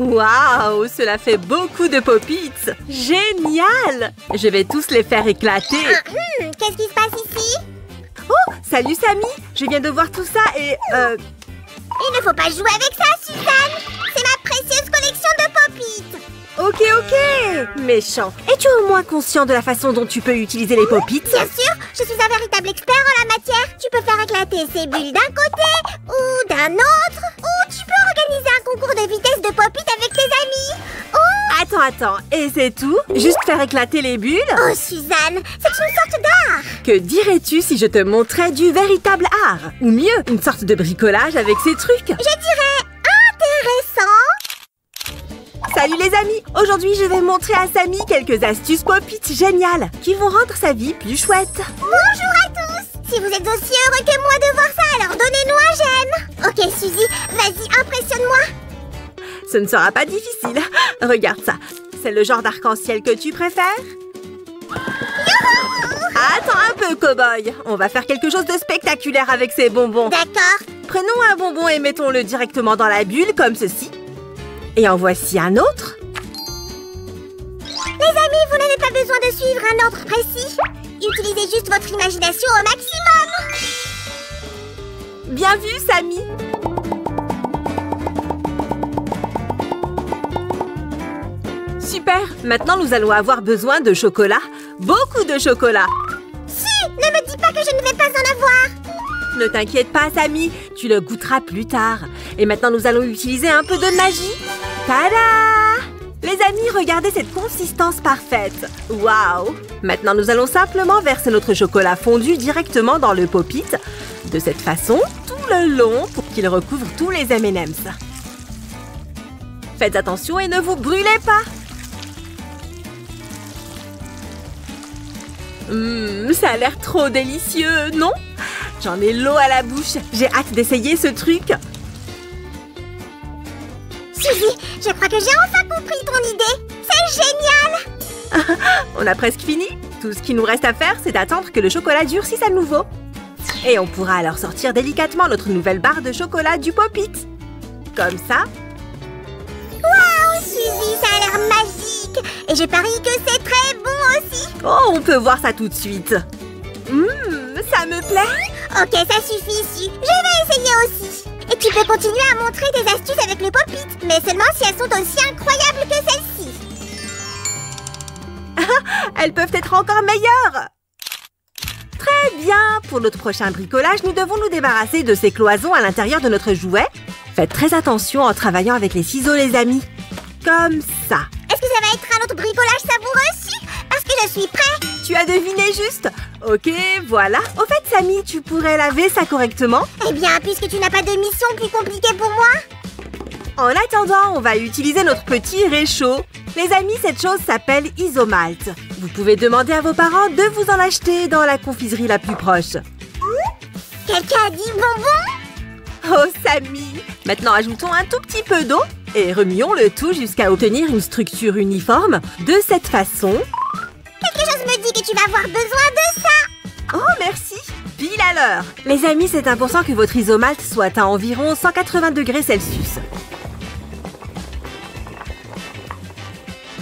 Waouh, cela fait beaucoup de pop-its. Génial! Je vais tous les faire éclater. Qu'est-ce qui se passe ici? Oh, salut Samy. Je viens de voir tout ça et... Il ne faut pas jouer avec ça, Suzanne. C'est ma précieuse collection de pop-its. Ok, ok. Méchant. Es-tu au moins conscient de la façon dont tu peux utiliser les pop-its? Bien sûr, je suis un véritable expert en la matière. Tu peux faire éclater ces bulles d'un côté ou d'un autre. Ou tu peux organiser un concours de vitesse de pop-its avec tes amis. Attends. Et c'est tout? Juste faire éclater les bulles? Oh, Suzanne, c'est une sorte d'art. Que dirais-tu si je te montrais du véritable art? Ou mieux, une sorte de bricolage avec ces trucs? Je dirais intéressant. Salut les amis! Aujourd'hui, je vais montrer à Samy quelques astuces pop-its géniales qui vont rendre sa vie plus chouette. Bonjour à tous. Si vous êtes aussi heureux que moi de voir ça, alors donnez-nous un j'aime. Ok, Suzy, vas-y, impressionne-moi. Ce ne sera pas difficile. Regarde ça. C'est le genre d'arc-en-ciel que tu préfères? Attends un peu, cow-boy. On va faire quelque chose de spectaculaire avec ces bonbons. D'accord. Prenons un bonbon et mettons-le directement dans la bulle, comme ceci. Et en voici un autre. Les amis, vous n'avez pas besoin de suivre un ordre précis. Utilisez juste votre imagination au maximum. Bien vu, Samy. Super. Maintenant, nous allons avoir besoin de chocolat. Beaucoup de chocolat. Si, ne me dis pas que je ne vais pas en avoir. Ne t'inquiète pas, Samy. Tu le goûteras plus tard. Et maintenant, nous allons utiliser un peu de magie. Tada! Les amis, regardez cette consistance parfaite. Waouh! Maintenant, nous allons simplement verser notre chocolat fondu directement dans le pop-it. De cette façon, tout le long pour qu'il recouvre tous les M&M's. Faites attention et ne vous brûlez pas. Ça a l'air trop délicieux, non? J'en ai l'eau à la bouche. J'ai hâte d'essayer ce truc. Suzy, je crois que j'ai enfin compris ton idée. C'est génial. On a presque fini. Tout ce qu'il nous reste à faire, c'est d'attendre que le chocolat durcisse à nouveau. Et on pourra alors sortir délicatement notre nouvelle barre de chocolat du pop-it. Comme ça. Waouh, Suzy, ça a l'air magique. Et je parie que c'est très bon aussi. Oh, on peut voir ça tout de suite. Ça me plaît. Ok, ça suffit ici. Je vais essayer aussi. Et tu peux continuer à montrer tes astuces avec le pop-it, mais seulement si elles sont aussi incroyables que celles-ci. Elles peuvent être encore meilleures. Très bien. Pour notre prochain bricolage, nous devons nous débarrasser de ces cloisons à l'intérieur de notre jouet. Faites très attention en travaillant avec les ciseaux, les amis. Comme ça. Est-ce que ça va être un autre bricolage savoureux aussi? Parce que je suis prêt. Tu as deviné juste. Ok, voilà. Au fait, Samy, tu pourrais laver ça correctement? Eh bien, puisque tu n'as pas de mission plus compliquée pour moi. En attendant, on va utiliser notre petit réchaud. Les amis, cette chose s'appelle Isomalt. Vous pouvez demander à vos parents de vous en acheter dans la confiserie la plus proche. Quelqu'un a dit bonbon? Oh, Samy! Maintenant, ajoutons un tout petit peu d'eau et remuons le tout jusqu'à obtenir une structure uniforme. De cette façon... Quelque chose me dit que tu vas avoir besoin de ça. Oh, merci! Pile à l'heure! Les amis, c'est important que votre isomalt soit à environ 180 degrés Celsius.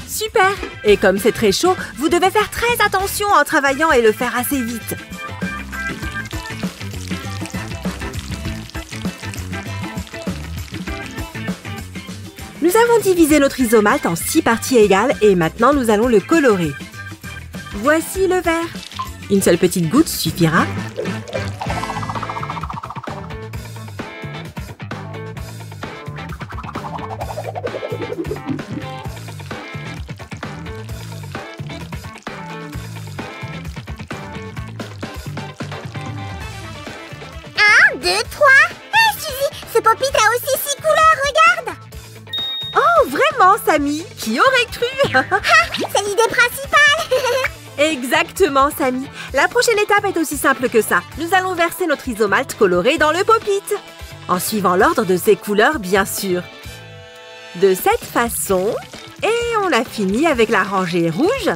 Super! Et comme c'est très chaud, vous devez faire très attention en travaillant et le faire assez vite. Nous avons divisé notre isomalt en 6 parties égales et maintenant nous allons le colorer. Voici le vert. Une seule petite goutte suffira. Un, deux, trois. Hé, Suzy, ce pop-it a aussi 6 couleurs, regarde. Oh, vraiment, Samy? Qui aurait cru? C'est l'idée principale. Exactement, Samy. La prochaine étape est aussi simple que ça. Nous allons verser notre isomalt coloré dans le pop-it. En suivant l'ordre de ses couleurs, bien sûr. De cette façon. Et on a fini avec la rangée rouge.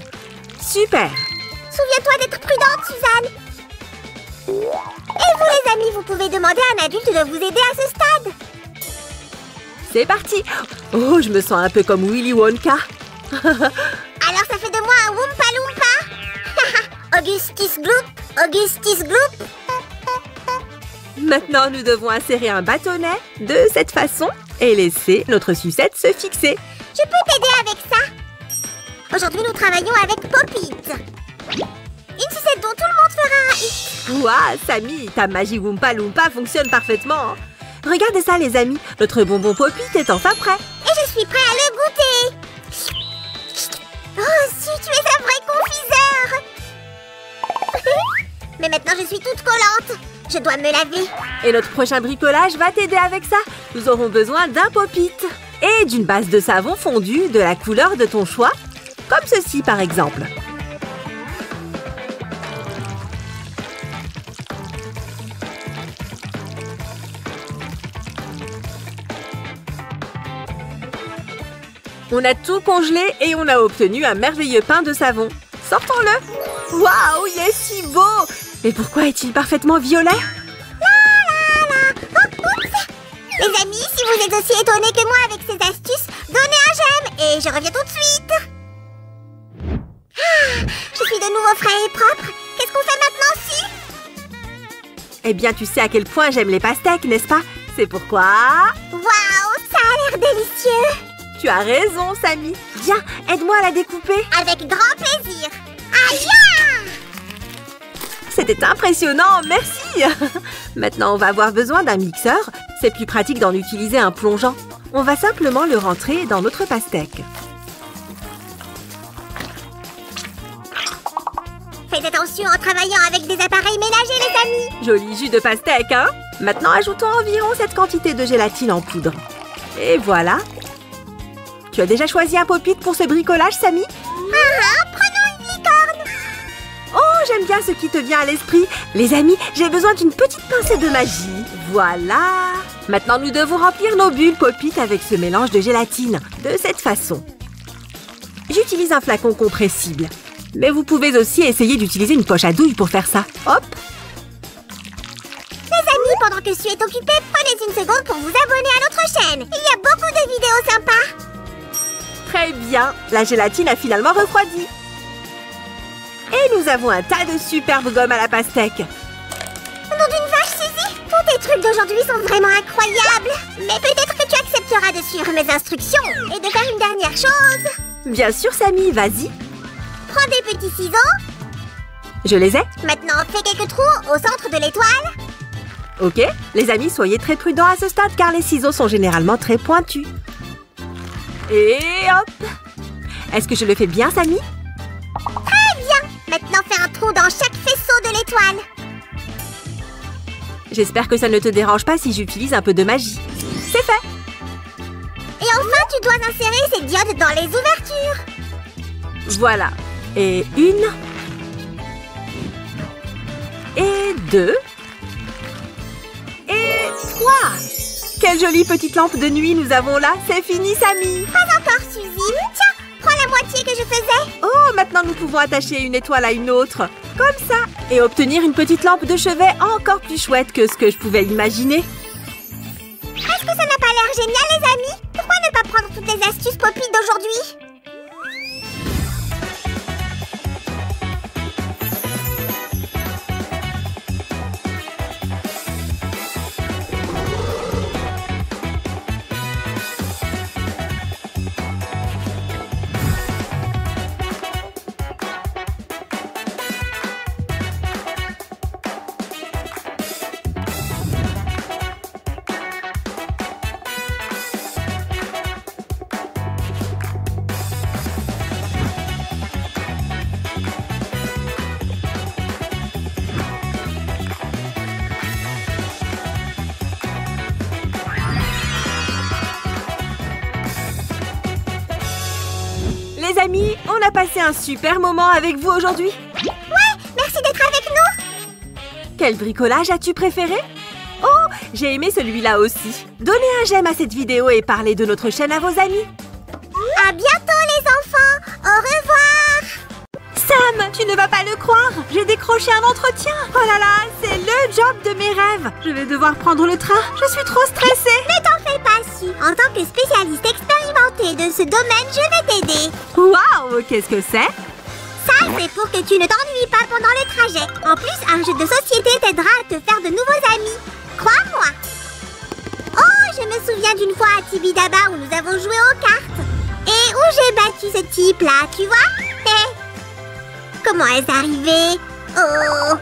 Super! Souviens-toi d'être prudente, Suzanne. Et vous, les amis, vous pouvez demander à un adulte de vous aider à ce stade. C'est parti! Oh, je me sens un peu comme Willy Wonka. Alors ça fait de moi un Oompa Loompa. Augustus Gloop, Augustus Gloop. Maintenant, nous devons insérer un bâtonnet de cette façon et laisser notre sucette se fixer. Je peux t'aider avec ça. Aujourd'hui, nous travaillons avec Pop-It. Une sucette dont tout le monde fera un hit. Waouh, Sammy, ta magie Oompa Loompa fonctionne parfaitement. Regardez ça, les amis. Notre bonbon Pop-It est enfin prêt. Et je suis prêt à le goûter. Oh, si, tu es un vrai confiseur. Mais maintenant, je suis toute collante. Je dois me laver. Et notre prochain bricolage va t'aider avec ça. Nous aurons besoin d'un Pop-It et d'une base de savon fondu de la couleur de ton choix, comme ceci par exemple. On a tout congelé et on a obtenu un merveilleux pain de savon. Sortons-le. Waouh, il est si beau. Mais pourquoi est-il parfaitement violet? Les amis, si vous êtes aussi étonnés que moi avec ces astuces, donnez un j'aime et je reviens tout de suite. Je suis de nouveau frais et propre. Qu'est-ce qu'on fait maintenant, si? Eh bien, tu sais à quel point j'aime les pastèques, n'est-ce pas? C'est pourquoi... Waouh, ça a l'air délicieux. Tu as raison, Sammy. Viens, aide-moi à la découper. Avec grand plaisir. Aïe! C'était impressionnant, merci. Maintenant, on va avoir besoin d'un mixeur. C'est plus pratique d'en utiliser un plongeant. On va simplement le rentrer dans notre pastèque. Faites attention en travaillant avec des appareils ménagers, les amis. Joli jus de pastèque, hein? Maintenant, ajoutons environ cette quantité de gélatine en poudre. Et voilà. Tu as déjà choisi un Pop-It pour ce bricolage, Sammy? Prenons une licorne. Oh, j'aime bien ce qui te vient à l'esprit. Les amis, j'ai besoin d'une petite pincée de magie. Voilà. Maintenant, nous devons remplir nos bulles Pop-It avec ce mélange de gélatine, de cette façon. J'utilise un flacon compressible. Mais vous pouvez aussi essayer d'utiliser une poche à douille pour faire ça. Hop. Les amis, pendant que Sue est occupée, prenez une seconde pour vous abonner à notre chaîne. Il y a beaucoup de vidéos sympas. Très bien. La gélatine a finalement refroidi. Et nous avons un tas de superbes gommes à la pastèque. Nom d'une vache, Suzy, tous tes trucs d'aujourd'hui sont vraiment incroyables. Mais peut-être que tu accepteras de suivre mes instructions et de faire une dernière chose. Bien sûr, Sammy, vas-y. Prends des petits ciseaux. Je les ai. Maintenant, fais quelques trous au centre de l'étoile. Ok. Les amis, soyez très prudents à ce stade car les ciseaux sont généralement très pointus. Et hop. Est-ce que je le fais bien, Sammy? Très bien. Maintenant, fais un trou dans chaque faisceau de l'étoile. J'espère que ça ne te dérange pas si j'utilise un peu de magie. C'est fait. Et enfin, tu dois insérer ces diodes dans les ouvertures. Voilà. Et une. Et deux. Et trois. Quelle jolie petite lampe de nuit nous avons là. C'est fini, Sammy. Pas encore, Suzy. Tiens, prends la moitié que je faisais. Oh, maintenant nous pouvons attacher une étoile à une autre. Comme ça. Et obtenir une petite lampe de chevet encore plus chouette que ce que je pouvais imaginer. Est-ce que ça n'a pas l'air génial, les amis? Pourquoi ne pas prendre toutes les astuces Pop-It d'aujourd'hui? Les amis, on a passé un super moment avec vous aujourd'hui. Ouais, merci d'être avec nous. Quel bricolage as-tu préféré? Oh, j'ai aimé celui-là aussi. Donnez un j'aime à cette vidéo et parlez de notre chaîne à vos amis. À bientôt, les enfants. Au revoir. Sam, tu ne vas pas le croire. J'ai décroché un entretien. Oh là là, c'est le job de mes rêves. Je vais devoir prendre le train. Je suis trop stressée. Ne t'en fais pas, Sue. En tant que spécialiste expérimentée de ce domaine, je vais t'aider. Waouh, qu'est-ce que c'est? Ça, c'est pour que tu ne t'ennuies pas pendant le trajet. En plus, un jeu de société t'aidera à te faire de nouveaux amis. Crois-moi. Oh, je me souviens d'une fois à Tibidaba où nous avons joué aux cartes. Et où j'ai battu ce type-là, tu vois? Comment est-ce arrivé? Oh!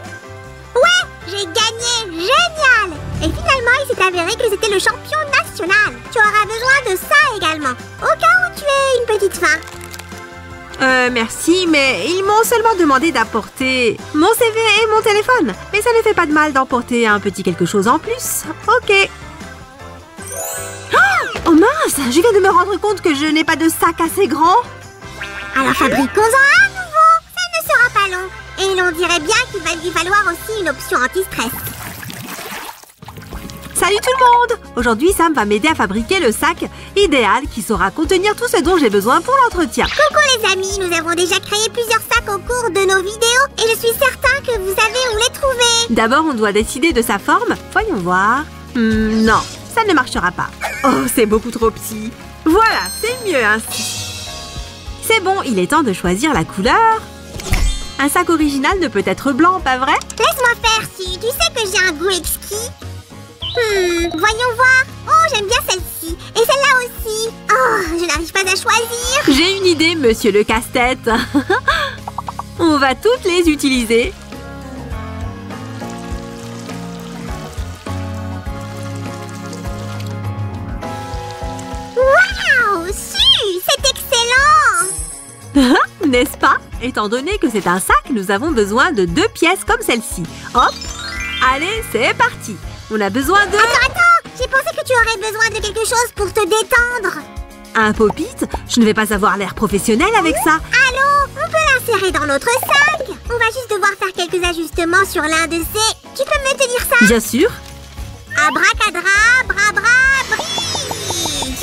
Ouais, j'ai gagné! Génial! Et finalement, il s'est avéré que c'était le champion national. Tu auras besoin de ça également, au cas où tu aies une petite faim. Merci, mais ils m'ont seulement demandé d'apporter mon CV et mon téléphone. Mais ça ne fait pas de mal d'emporter un petit quelque chose en plus. Ok. Oh mince, je viens de me rendre compte que je n'ai pas de sac assez grand. Alors fabriquons-en un nouveau. Ça ne sera pas long. Et l'on dirait bien qu'il va lui falloir aussi une option anti-stress. Salut tout le monde! Aujourd'hui, Sam va m'aider à fabriquer le sac idéal qui saura contenir tout ce dont j'ai besoin pour l'entretien. Coucou les amis, nous avons déjà créé plusieurs sacs au cours de nos vidéos et je suis certain que vous savez où les trouver. D'abord, on doit décider de sa forme. Voyons voir. Non, ça ne marchera pas. Oh, c'est beaucoup trop petit. Voilà, c'est mieux ainsi. C'est bon, il est temps de choisir la couleur. Un sac original ne peut être blanc, pas vrai? Laisse-moi faire, si. Tu sais que j'ai un goût exquis. Voyons voir. Oh, j'aime bien celle-ci. Et celle-là aussi. Oh, je n'arrive pas à choisir. J'ai une idée, monsieur le casse-tête. On va toutes les utiliser. Waouh, c'est excellent. N'est-ce pas? Étant donné que c'est un sac, nous avons besoin de 2 pièces comme celle-ci. Hop. Allez, c'est parti. On a besoin de... Attends, j'ai pensé que tu aurais besoin de quelque chose pour te détendre. Un pop-it? Je ne vais pas avoir l'air professionnel avec ça. Allons, on peut l'insérer dans notre sac. On va juste devoir faire quelques ajustements sur l'un de ces... Tu peux me tenir ça? Bien sûr. Abracadabra,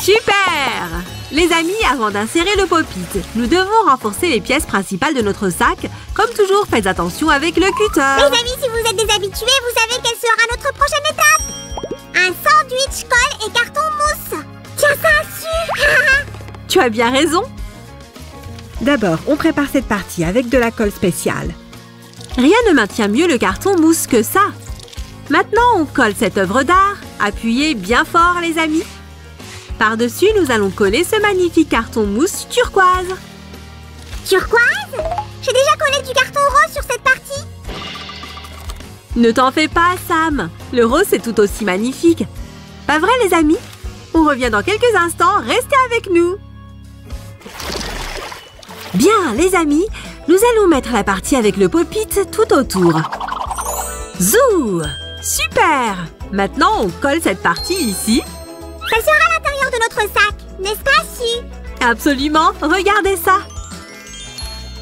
Super! Les amis, avant d'insérer le pop-it, nous devons renforcer les pièces principales de notre sac. Comme toujours, faites attention avec le cutter. Les amis, si vous êtes des habitués, vous savez quelle sera notre prochaine étape. Un sandwich, colle et carton mousse. Tiens ça dessus. Tu as bien raison. D'abord, on prépare cette partie avec de la colle spéciale. Rien ne maintient mieux le carton mousse que ça. Maintenant, on colle cette œuvre d'art. Appuyez bien fort, les amis. Par-dessus, nous allons coller ce magnifique carton mousse turquoise. Turquoise? J'ai déjà collé du carton rose sur cette partie. Ne t'en fais pas, Sam. Le rose, c'est tout aussi magnifique. Pas vrai, les amis? On revient dans quelques instants. Restez avec nous. Bien, les amis, nous allons mettre la partie avec le pop-it tout autour. Zou! Super! Maintenant, on colle cette partie ici. Ça sera à l'intérieur de notre sac, n'est-ce pas, Su? Absolument! Regardez ça!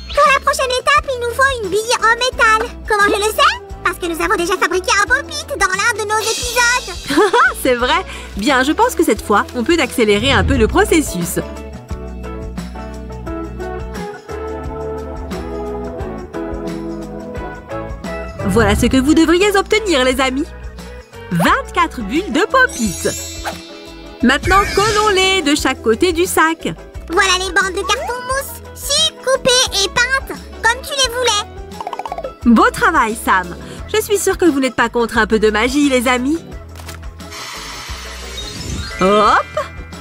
Pour la prochaine étape, il nous faut une bille en métal. Comment je le sais? Parce que nous avons déjà fabriqué un pop-it dans l'un de nos épisodes. C'est vrai! Bien, je pense que cette fois, on peut accélérer un peu le processus. Voilà ce que vous devriez obtenir, les amis. 24 bulles de pop-it. Maintenant, collons-les de chaque côté du sac. Voilà les bandes de carton mousse. Si, coupées et peintes, comme tu les voulais. Beau travail, Sam. Je suis sûre que vous n'êtes pas contre un peu de magie, les amis. Hop!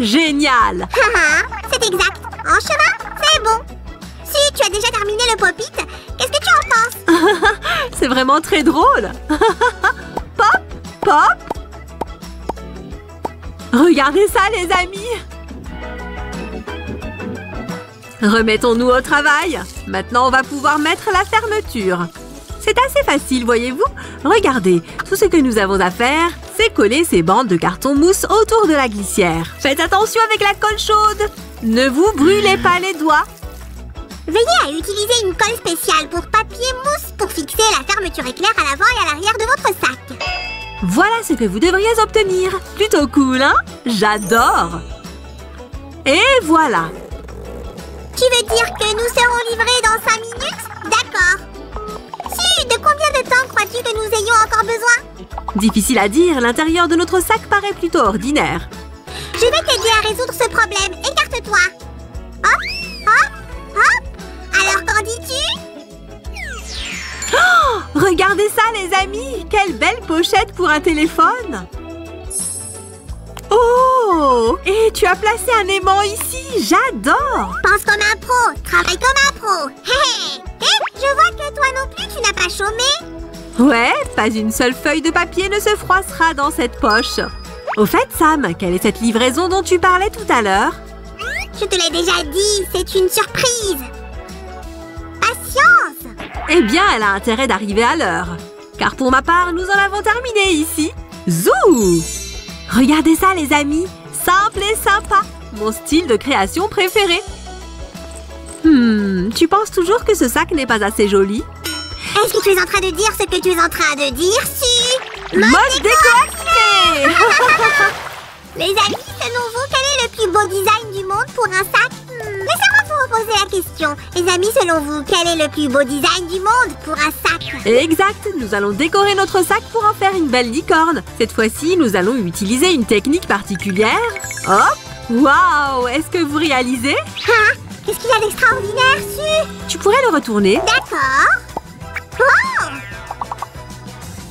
Génial! C'est exact. En chemin, c'est bon. Si, tu as déjà terminé le pop-it. Qu'est-ce que tu en penses? C'est vraiment très drôle. Pop! Pop! Regardez ça, les amis! Remettons-nous au travail. Maintenant, on va pouvoir mettre la fermeture. C'est assez facile, voyez-vous? Regardez, tout ce que nous avons à faire, c'est coller ces bandes de carton mousse autour de la glissière. Faites attention avec la colle chaude. Ne vous brûlez pas les doigts. Veuillez à utiliser une colle spéciale pour papier mousse pour fixer la fermeture éclair à l'avant et à l'arrière de votre sac. Voilà ce que vous devriez obtenir. Plutôt cool, hein? J'adore! Et voilà! Tu veux dire que nous serons livrés dans 5 minutes? D'accord. Si, de combien de temps crois-tu que nous ayons encore besoin? Difficile à dire, l'intérieur de notre sac paraît plutôt ordinaire. Je vais t'aider à résoudre ce problème. Écarte-toi. Hop, hop, hop. Alors, qu'en dis-tu? Oh, regardez ça, les amis! Quelle belle pochette pour un téléphone! Oh! Et tu as placé un aimant ici! J'adore! Pense comme un pro. Travaille comme un pro. Hé, je vois que toi non plus, tu n'as pas chômé. Ouais, pas une seule feuille de papier ne se froissera dans cette poche. Au fait, Sam, quelle est cette livraison dont tu parlais tout à l'heure? Je te l'ai déjà dit, c'est une surprise. Patience! Eh bien, elle a intérêt d'arriver à l'heure. Car pour ma part, nous en avons terminé ici. Zou! Regardez ça, les amis. Simple et sympa. Mon style de création préféré. Tu penses toujours que ce sac n'est pas assez joli? Est-ce que tu es en train de dire ce que tu es en train de dire, si? Mode déco-activé! Les amis, selon vous, quel est le plus beau design du monde pour un sac? Laissez-moi vous reposer la question. Les amis, selon vous, quel est le plus beau design du monde pour un sac? Exact, nous allons décorer notre sac pour en faire une belle licorne. Cette fois-ci, nous allons utiliser une technique particulière. Hop! Waouh! Est-ce que vous réalisez? Hein? Qu'est-ce qu'il y a d'extraordinaire, Su? Tu pourrais le retourner. D'accord. Oh!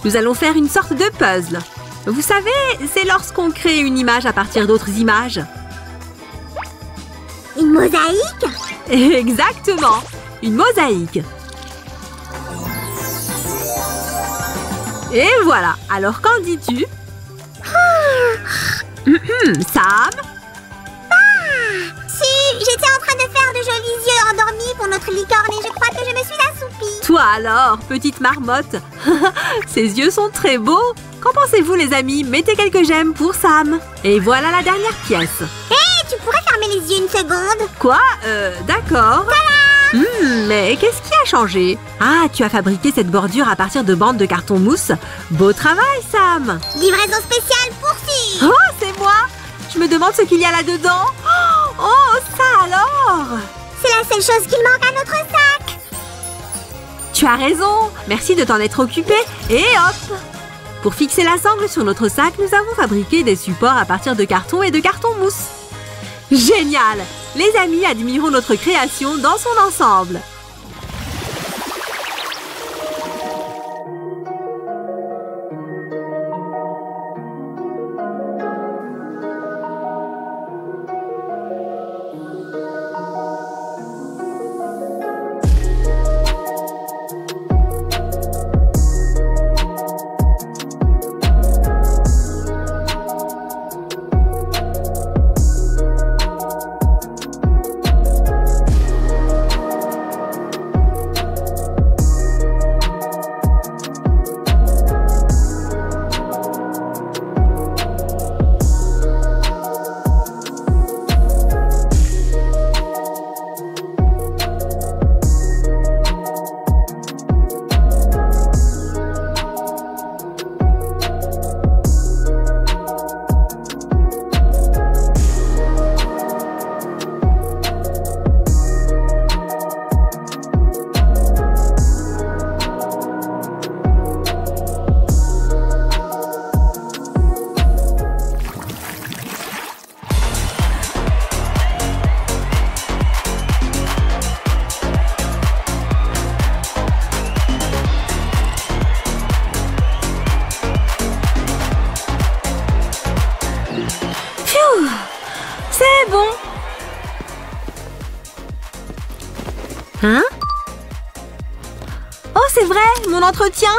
Nous allons faire une sorte de puzzle. Vous savez, c'est lorsqu'on crée une image à partir d'autres images. Une mosaïque? Exactement! Une mosaïque. Et voilà. Alors, qu'en dis-tu? Sam? Si, j'étais en train de faire de jolis yeux endormis pour notre licorne et je crois que je me suis assoupie. Toi alors, petite marmotte. Ses yeux sont très beaux. Qu'en pensez-vous, les amis? Mettez quelques j'aime pour Sam. Et voilà la dernière pièce. Hé, tu pourrais fermer les yeux une seconde? Quoi? D'accord. Mais qu'est-ce qui a changé? Ah, tu as fabriqué cette bordure à partir de bandes de carton mousse. Beau travail, Sam. Livraison spéciale pour Su. Oh, c'est moi. Je me demande ce qu'il y a là-dedans. Oh, ça alors! C'est la seule chose qu'il manque à notre sac. Tu as raison. Merci de t'en être occupé. Et hop! Pour fixer la sangle sur notre sac, nous avons fabriqué des supports à partir de carton et de carton mousse. Génial! Les amis, admirons notre création dans son ensemble. C'est bon. Hein? Oh, c'est vrai, mon entretien.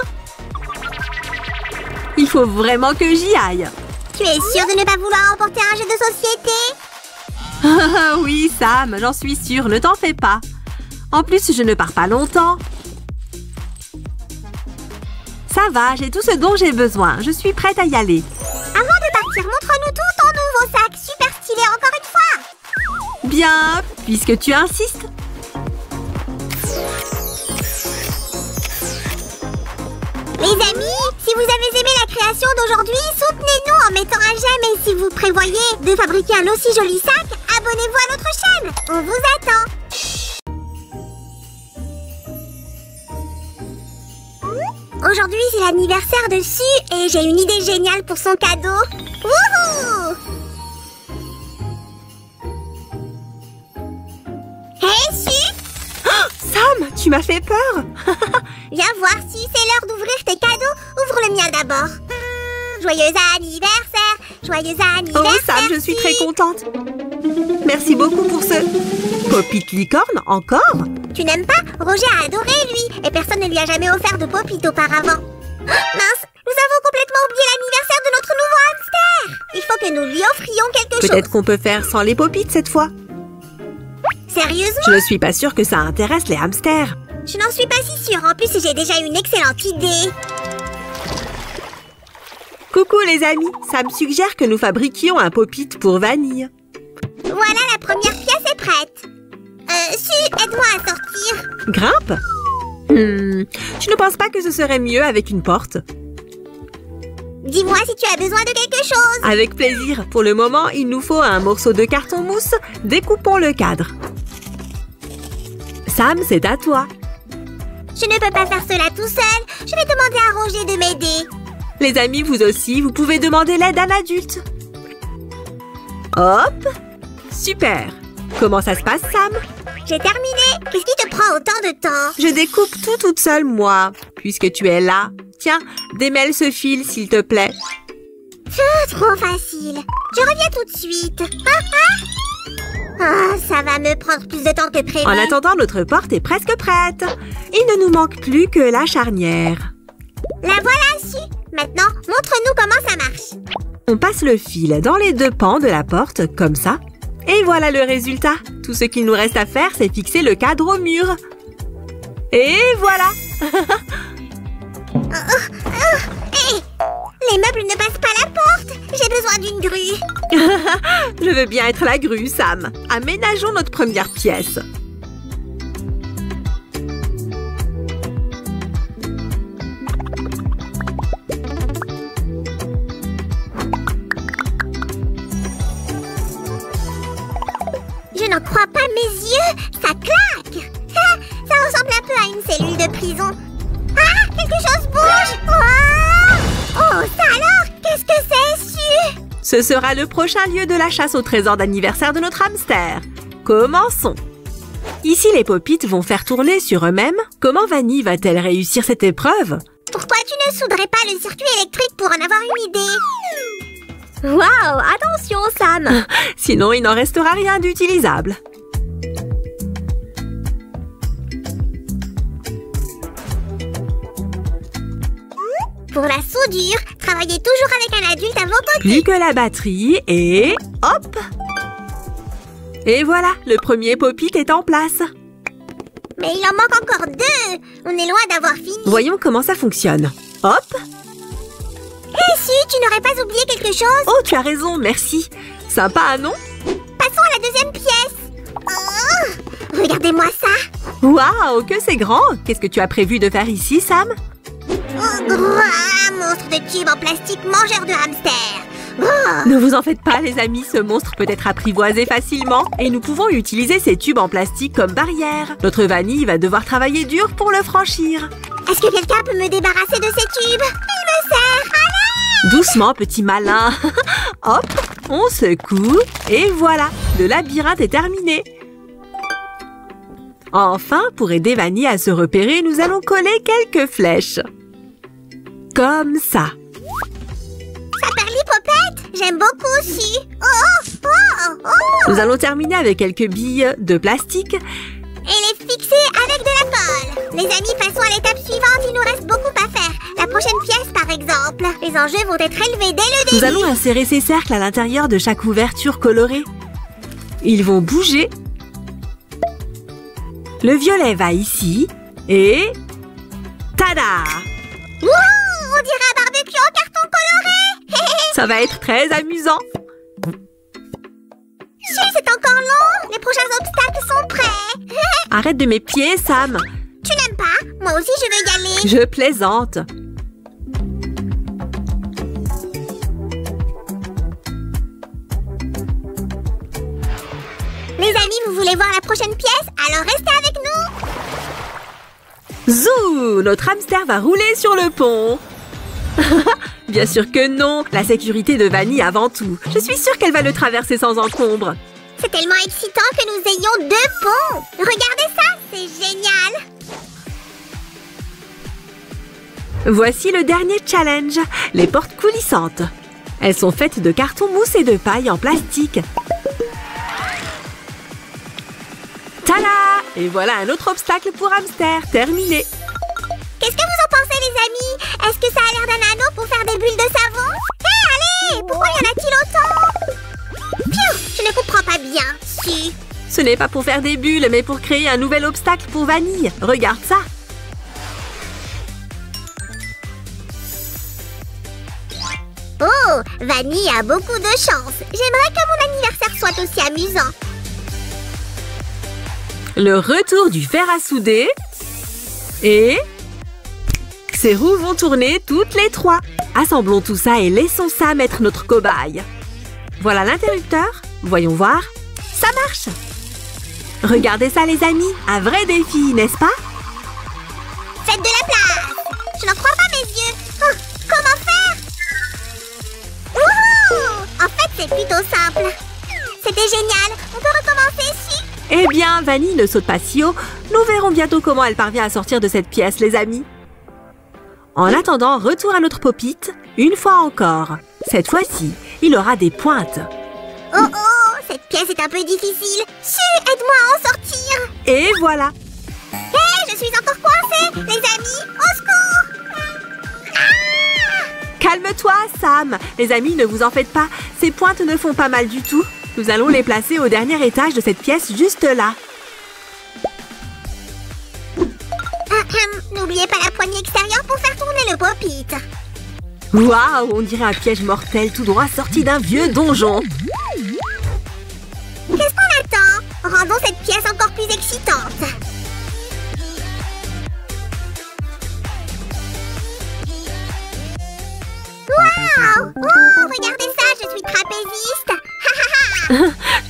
Il faut vraiment que j'y aille. Tu es sûre de ne pas vouloir emporter un jeu de société? Oui, Sam, j'en suis sûre, ne t'en fais pas. En plus, je ne pars pas longtemps. Ça va, j'ai tout ce dont j'ai besoin. Je suis prête à y aller. Avant de partir, montre-nous tout ton nouveau sac. Super stylé, encore une fois. Bien, puisque tu insistes. Les amis, si vous avez aimé la création d'aujourd'hui, soutenez-nous en mettant un j'aime et si vous prévoyez de fabriquer un aussi joli sac, abonnez-vous à notre chaîne. On vous attend. Aujourd'hui, c'est l'anniversaire de Su et j'ai une idée géniale pour son cadeau. Wouhou! Sam, tu m'as fait peur. Viens voir si c'est l'heure d'ouvrir tes cadeaux. Ouvre le mien d'abord. Joyeux anniversaire. Joyeux anniversaire. Oh Sam, je suis très contente. Merci beaucoup pour ce Pop-it licorne, encore? Tu n'aimes pas? Roger a adoré, lui. Et personne ne lui a jamais offert de Pop-it auparavant. Mince, nous avons complètement oublié l'anniversaire de notre nouveau hamster. Il faut que nous lui offrions quelque chose. Peut-être qu'on peut faire sans les Pop-it cette fois. Sérieusement? Je ne suis pas sûre que ça intéresse les hamsters. Je n'en suis pas si sûre. En plus, j'ai déjà une excellente idée. Coucou les amis, ça me suggère que nous fabriquions un Pop-it pour Vanille. Voilà, la première pièce est prête. Su, aide-moi à sortir. Grimpe? Je ne pense pas que ce serait mieux avec une porte. Dis-moi si tu as besoin de quelque chose. Avec plaisir. Pour le moment, il nous faut un morceau de carton mousse. Découpons le cadre. Sam, c'est à toi. Je ne peux pas faire cela tout seul. Je vais demander à Roger de m'aider. Les amis, vous aussi, vous pouvez demander l'aide d'un adulte. Hop! Super! Comment ça se passe, Sam? J'ai terminé. Qu'est-ce qui te prend autant de temps? Je découpe tout toute seule, moi. Puisque tu es là. Tiens, démêle ce fil, s'il te plaît. Trop facile. Je reviens tout de suite. Ça va me prendre plus de temps que prévu. En attendant, notre porte est presque prête. Il ne nous manque plus que la charnière. La voilà, Su. Maintenant, montre-nous comment ça marche. On passe le fil dans les deux pans de la porte, comme ça. Et voilà le résultat. Tout ce qu'il nous reste à faire, c'est fixer le cadre au mur. Et voilà. Les meubles ne passent pas la porte. J'ai besoin d'une grue. Je veux bien être la grue, Sam. Aménageons notre première pièce. Je n'en crois pas mes yeux. Ça claque. Ça ressemble un peu à une cellule de prison. Ah, quelque chose bouge. Oh, ça alors? Qu'est-ce que c'est, Su? Ce sera le prochain lieu de la chasse au trésor d'anniversaire de notre hamster. Commençons. Ici, les Pop-it vont faire tourner sur eux-mêmes. Comment Vanille va-t-elle réussir cette épreuve? Pourquoi tu ne souderais pas le circuit électrique pour en avoir une idée? Waouh! Attention, Sam! Sinon, il n'en restera rien d'utilisable. Pour la soudure, travaillez toujours avec un adulte à vos côtés. Plus que la batterie et... hop! Et voilà, le premier Pop-it est en place. Mais il en manque encore 2. On est loin d'avoir fini. Voyons comment ça fonctionne. Hop! Hé, Su, tu n'aurais pas oublié quelque chose? Oh, tu as raison, merci. Sympa, non? Passons à la deuxième pièce. Oh, regardez-moi ça. Waouh, que c'est grand! Qu'est-ce que tu as prévu de faire ici, Sam? Un monstre de tube en plastique mangeur de hamster. Ne vous en faites pas, les amis, ce monstre peut être apprivoisé facilement et nous pouvons utiliser ces tubes en plastique comme barrière. Notre Vanille va devoir travailler dur pour le franchir. Est-ce que quelqu'un peut me débarrasser de ces tubes? Il me sert. Allez! Doucement, petit malin. Hop, on secoue et voilà, le labyrinthe est terminé. Enfin, pour aider Vanille à se repérer, nous allons coller quelques flèches. Comme ça. Ça perd l'hypopète. J'aime beaucoup, Su. Oh. Nous allons terminer avec quelques billes de plastique. Et les fixer avec de la colle. Les amis, passons à l'étape suivante. Il nous reste beaucoup à faire. La prochaine pièce, par exemple. Les enjeux vont être élevés dès le début. Nous allons insérer ces cercles à l'intérieur de chaque ouverture colorée. Ils vont bouger. Le violet va ici. Et... tada! Wouh! On dirait un barbecue en carton coloré. Ça va être très amusant. C'est encore long. Les prochains obstacles sont prêts. Arrête de mes pieds, Sam. Tu n'aimes pas? Moi aussi, je veux y aller. Je plaisante. Les amis, vous voulez voir la prochaine pièce? Alors restez avec nous. Zou! Notre hamster va rouler sur le pont. Bien sûr que non. La sécurité de Vanille avant tout. Je suis sûre qu'elle va le traverser sans encombre. C'est tellement excitant que nous ayons 2 ponts. Regardez ça, c'est génial! Voici le dernier challenge, les portes coulissantes. Elles sont faites de carton mousse et de paille en plastique. Tada! Et voilà un autre obstacle pour hamster, terminé. Qu'est-ce que vous en pensez, les amis? Est-ce que ça a l'air d'un anneau pour faire des bulles de savon? Hé, allez! Pourquoi y en a-t-il autant? Pfiou, je ne comprends pas bien. Si. Ce n'est pas pour faire des bulles, mais pour créer un nouvel obstacle pour Vanille. Regarde ça. Oh, Vanille a beaucoup de chance. J'aimerais que mon anniversaire soit aussi amusant. Le retour du fer à souder. Et... ces roues vont tourner toutes les trois. Assemblons tout ça et laissons Sam être notre cobaye. Voilà l'interrupteur. Voyons voir. Ça marche. Regardez ça, les amis. Un vrai défi, n'est-ce pas? Faites de la place. Je n'en crois pas mes yeux. Oh, comment faire? Wouhou! En fait, c'est plutôt simple. C'était génial. On peut recommencer ici? Eh bien, Vanille ne saute pas si haut. Nous verrons bientôt comment elle parvient à sortir de cette pièce, les amis. En attendant, retour à notre Pop-it, une fois encore. Cette fois-ci, il aura des pointes. Oh oh, cette pièce est un peu difficile. Su, aide-moi à en sortir. Et voilà. Hé, je suis encore coincée. Les amis, au secours. Ah! Calme-toi, Sam. Les amis, ne vous en faites pas. Ces pointes ne font pas mal du tout. Nous allons les placer au dernier étage de cette pièce juste là. N'oubliez pas la poignée extérieure pour faire tourner le pop-it. Waouh, on dirait un piège mortel tout droit sorti d'un vieux donjon. Qu'est-ce qu'on attend? Rendons cette pièce encore plus excitante. Waouh! Oh, regardez ça, je suis trapéziste.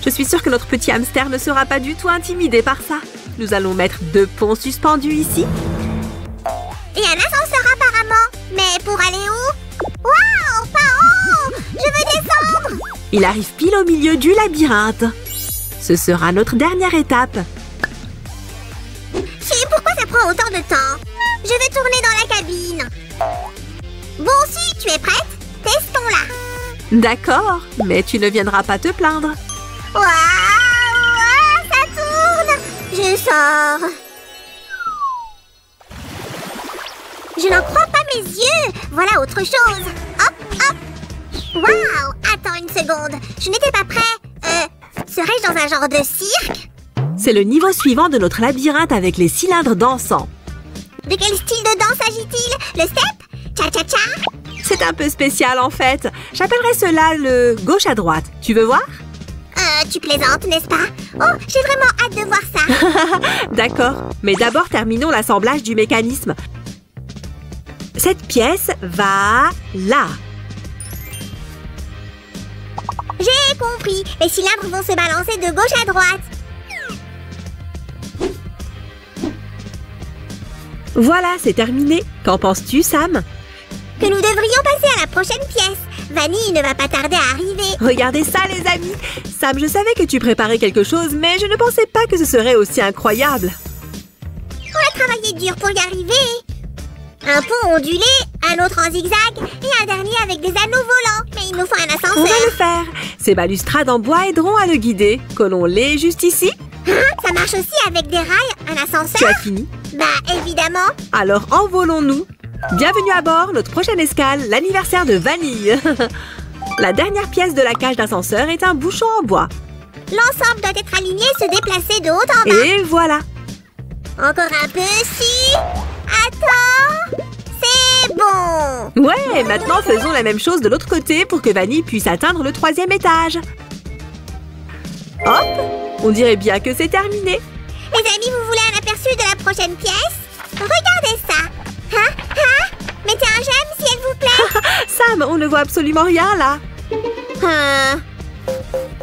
Je suis sûre que notre petit hamster ne sera pas du tout intimidé par ça. Nous allons mettre 2 ponts suspendus ici. Et un ascenseur apparemment. Mais pour aller où? Waouh, pas haut! Je veux descendre! Il arrive pile au milieu du labyrinthe. Ce sera notre dernière étape. Chi, pourquoi ça prend autant de temps? Je vais tourner dans la cabine. Bon, si, tu es prête? Testons-la. D'accord, mais tu ne viendras pas te plaindre. Waouh! Ça tourne! Je sors. Je n'en crois pas mes yeux. Voilà autre chose. Hop, hop. Waouh! Attends une seconde. Je n'étais pas prêt. Serais-je dans un genre de cirque? C'est le niveau suivant de notre labyrinthe avec les cylindres dansants. De quel style de danse s'agit-il? Le step? Cha-cha-cha? C'est un peu spécial en fait. J'appellerais cela le gauche à droite. Tu veux voir? Tu plaisantes, n'est-ce pas? Oh, j'ai vraiment hâte de voir ça. D'accord, mais d'abord terminons l'assemblage du mécanisme. Cette pièce va là. J'ai compris. Les cylindres vont se balancer de gauche à droite. Voilà, c'est terminé. Qu'en penses-tu, Sam? Que nous devrions passer à la prochaine pièce. Vanille ne va pas tarder à arriver. Regardez ça, les amis. Sam, je savais que tu préparais quelque chose, mais je ne pensais pas que ce serait aussi incroyable. On a travaillé dur pour y arriver. Un pont ondulé, un autre en zigzag et un dernier avec des anneaux volants. Mais il nous faut un ascenseur. On va le faire. Ces balustrades en bois aideront à le guider. Collons-les juste ici. Hein? Ça marche aussi avec des rails, un ascenseur? Tu as fini? Bah, évidemment. Alors envolons-nous. Bienvenue à bord, notre prochaine escale, l'anniversaire de Vanille. La dernière pièce de la cage d'ascenseur est un bouchon en bois. L'ensemble doit être aligné et se déplacer de haut en bas. Et voilà. Encore un peu, si. Attends. C'est bon. Ouais, maintenant faisons la même chose de l'autre côté pour que Vanille puisse atteindre le 3e étage. Hop, on dirait bien que c'est terminé. Les amis, vous voulez un aperçu de la prochaine pièce? Regardez ça. Hein? Hein? Mettez un j'aime si elle vous plaît. Sam, on ne voit absolument rien là.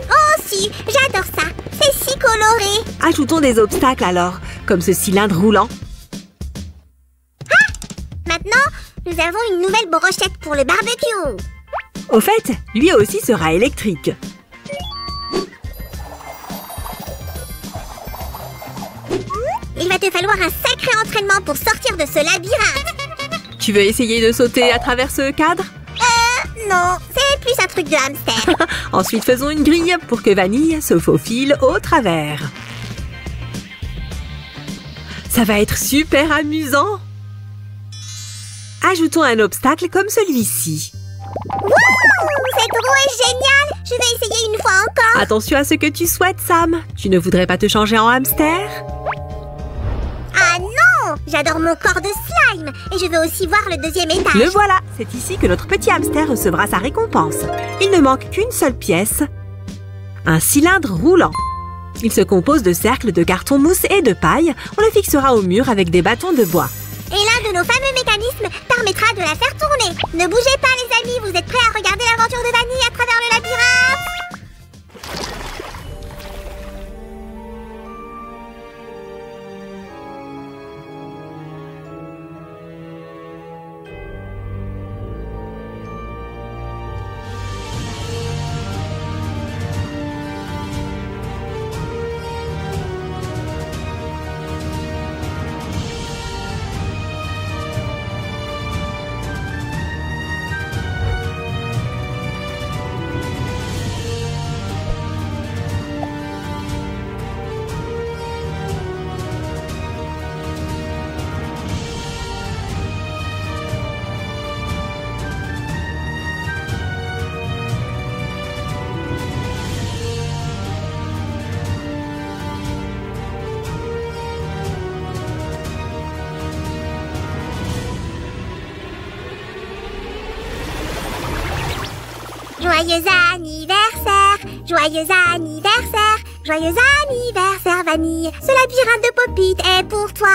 Oh si, j'adore ça. C'est si coloré. Ajoutons des obstacles alors, comme ce cylindre roulant. Ah! Maintenant, nous avons une nouvelle brochette pour le barbecue. Au fait, lui aussi sera électrique. Il va falloir un sacré entraînement pour sortir de ce labyrinthe. Tu veux essayer de sauter à travers ce cadre? Non, c'est plus un truc de hamster. Ensuite, faisons une grille pour que Vanille se faufile au travers. Ça va être super amusant. Ajoutons un obstacle comme celui-ci. Wouh, cette roue est géniale. Je vais essayer une fois encore. Attention à ce que tu souhaites, Sam. Tu ne voudrais pas te changer en hamster? Ah non, j'adore mon corps de slime. Et je veux aussi voir le deuxième étage. Le voilà. C'est ici que notre petit hamster recevra sa récompense. Il ne manque qu'une seule pièce. Un cylindre roulant. Il se compose de cercles de carton mousse et de paille. On le fixera au mur avec des bâtons de bois. Et l'un de nos fameux mécanismes permettra de la faire tourner. Ne bougez pas les amis, vous êtes prêts à regarder l'aventure de Vanille à travers le labyrinthe? Joyeux anniversaire, joyeux anniversaire, joyeux anniversaire Vanille. Ce labyrinthe de Pop-It est pour toi.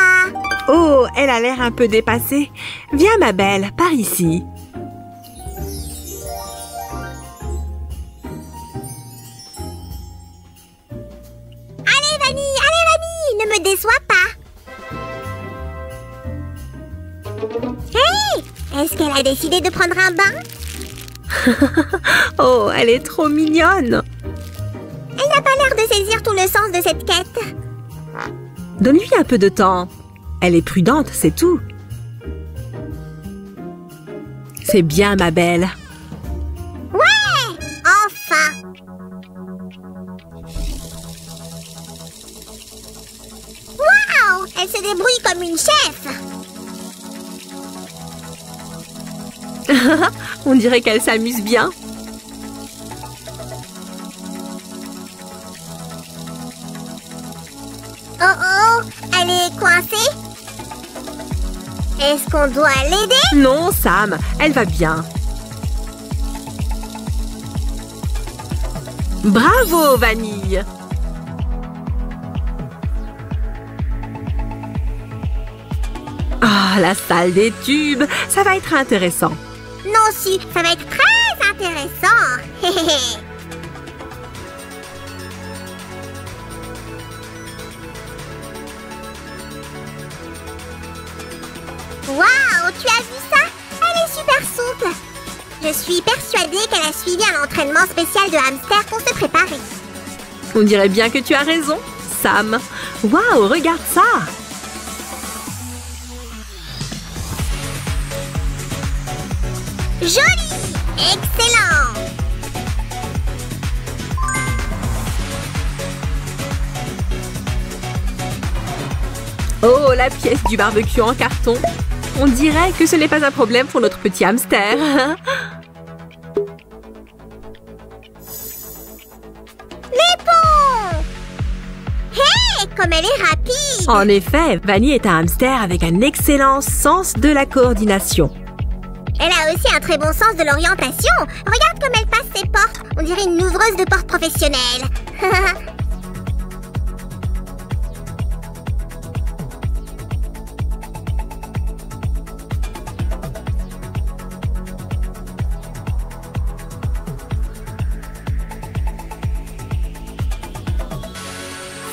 Oh, elle a l'air un peu dépassée. Viens, ma belle, par ici. Allez Vanille, ne me déçois pas. Hey, est-ce qu'elle a décidé de prendre un bain? Oh, elle est trop mignonne. Elle n'a pas l'air de saisir tout le sens de cette quête. Donne-lui un peu de temps. Elle est prudente, c'est tout. C'est bien, ma belle. Ouais, enfin. Waouh, elle se débrouille comme une chef. On dirait qu'elle s'amuse bien. Oh oh, elle est coincée. Est-ce qu'on doit l'aider? Non, Sam, elle va bien. Bravo, Vanille. Ah, la salle des tubes, ça va être intéressant. Non, si, ça va être très intéressant. Waouh, tu as vu ça? Elle est super souple. Je suis persuadée qu'elle a suivi un entraînement spécial de hamster pour se préparer. On dirait bien que tu as raison, Sam. Waouh, regarde ça. Joli! Excellent! Oh, la pièce du barbecue en carton. On dirait que ce n'est pas un problème pour notre petit hamster. Les ponts! Hé! Comme elle est rapide! En effet, Vanille est un hamster avec un excellent sens de la coordination. Elle a aussi un très bon sens de l'orientation. Regarde comme elle passe ses portes. On dirait une ouvreuse de porte professionnelle.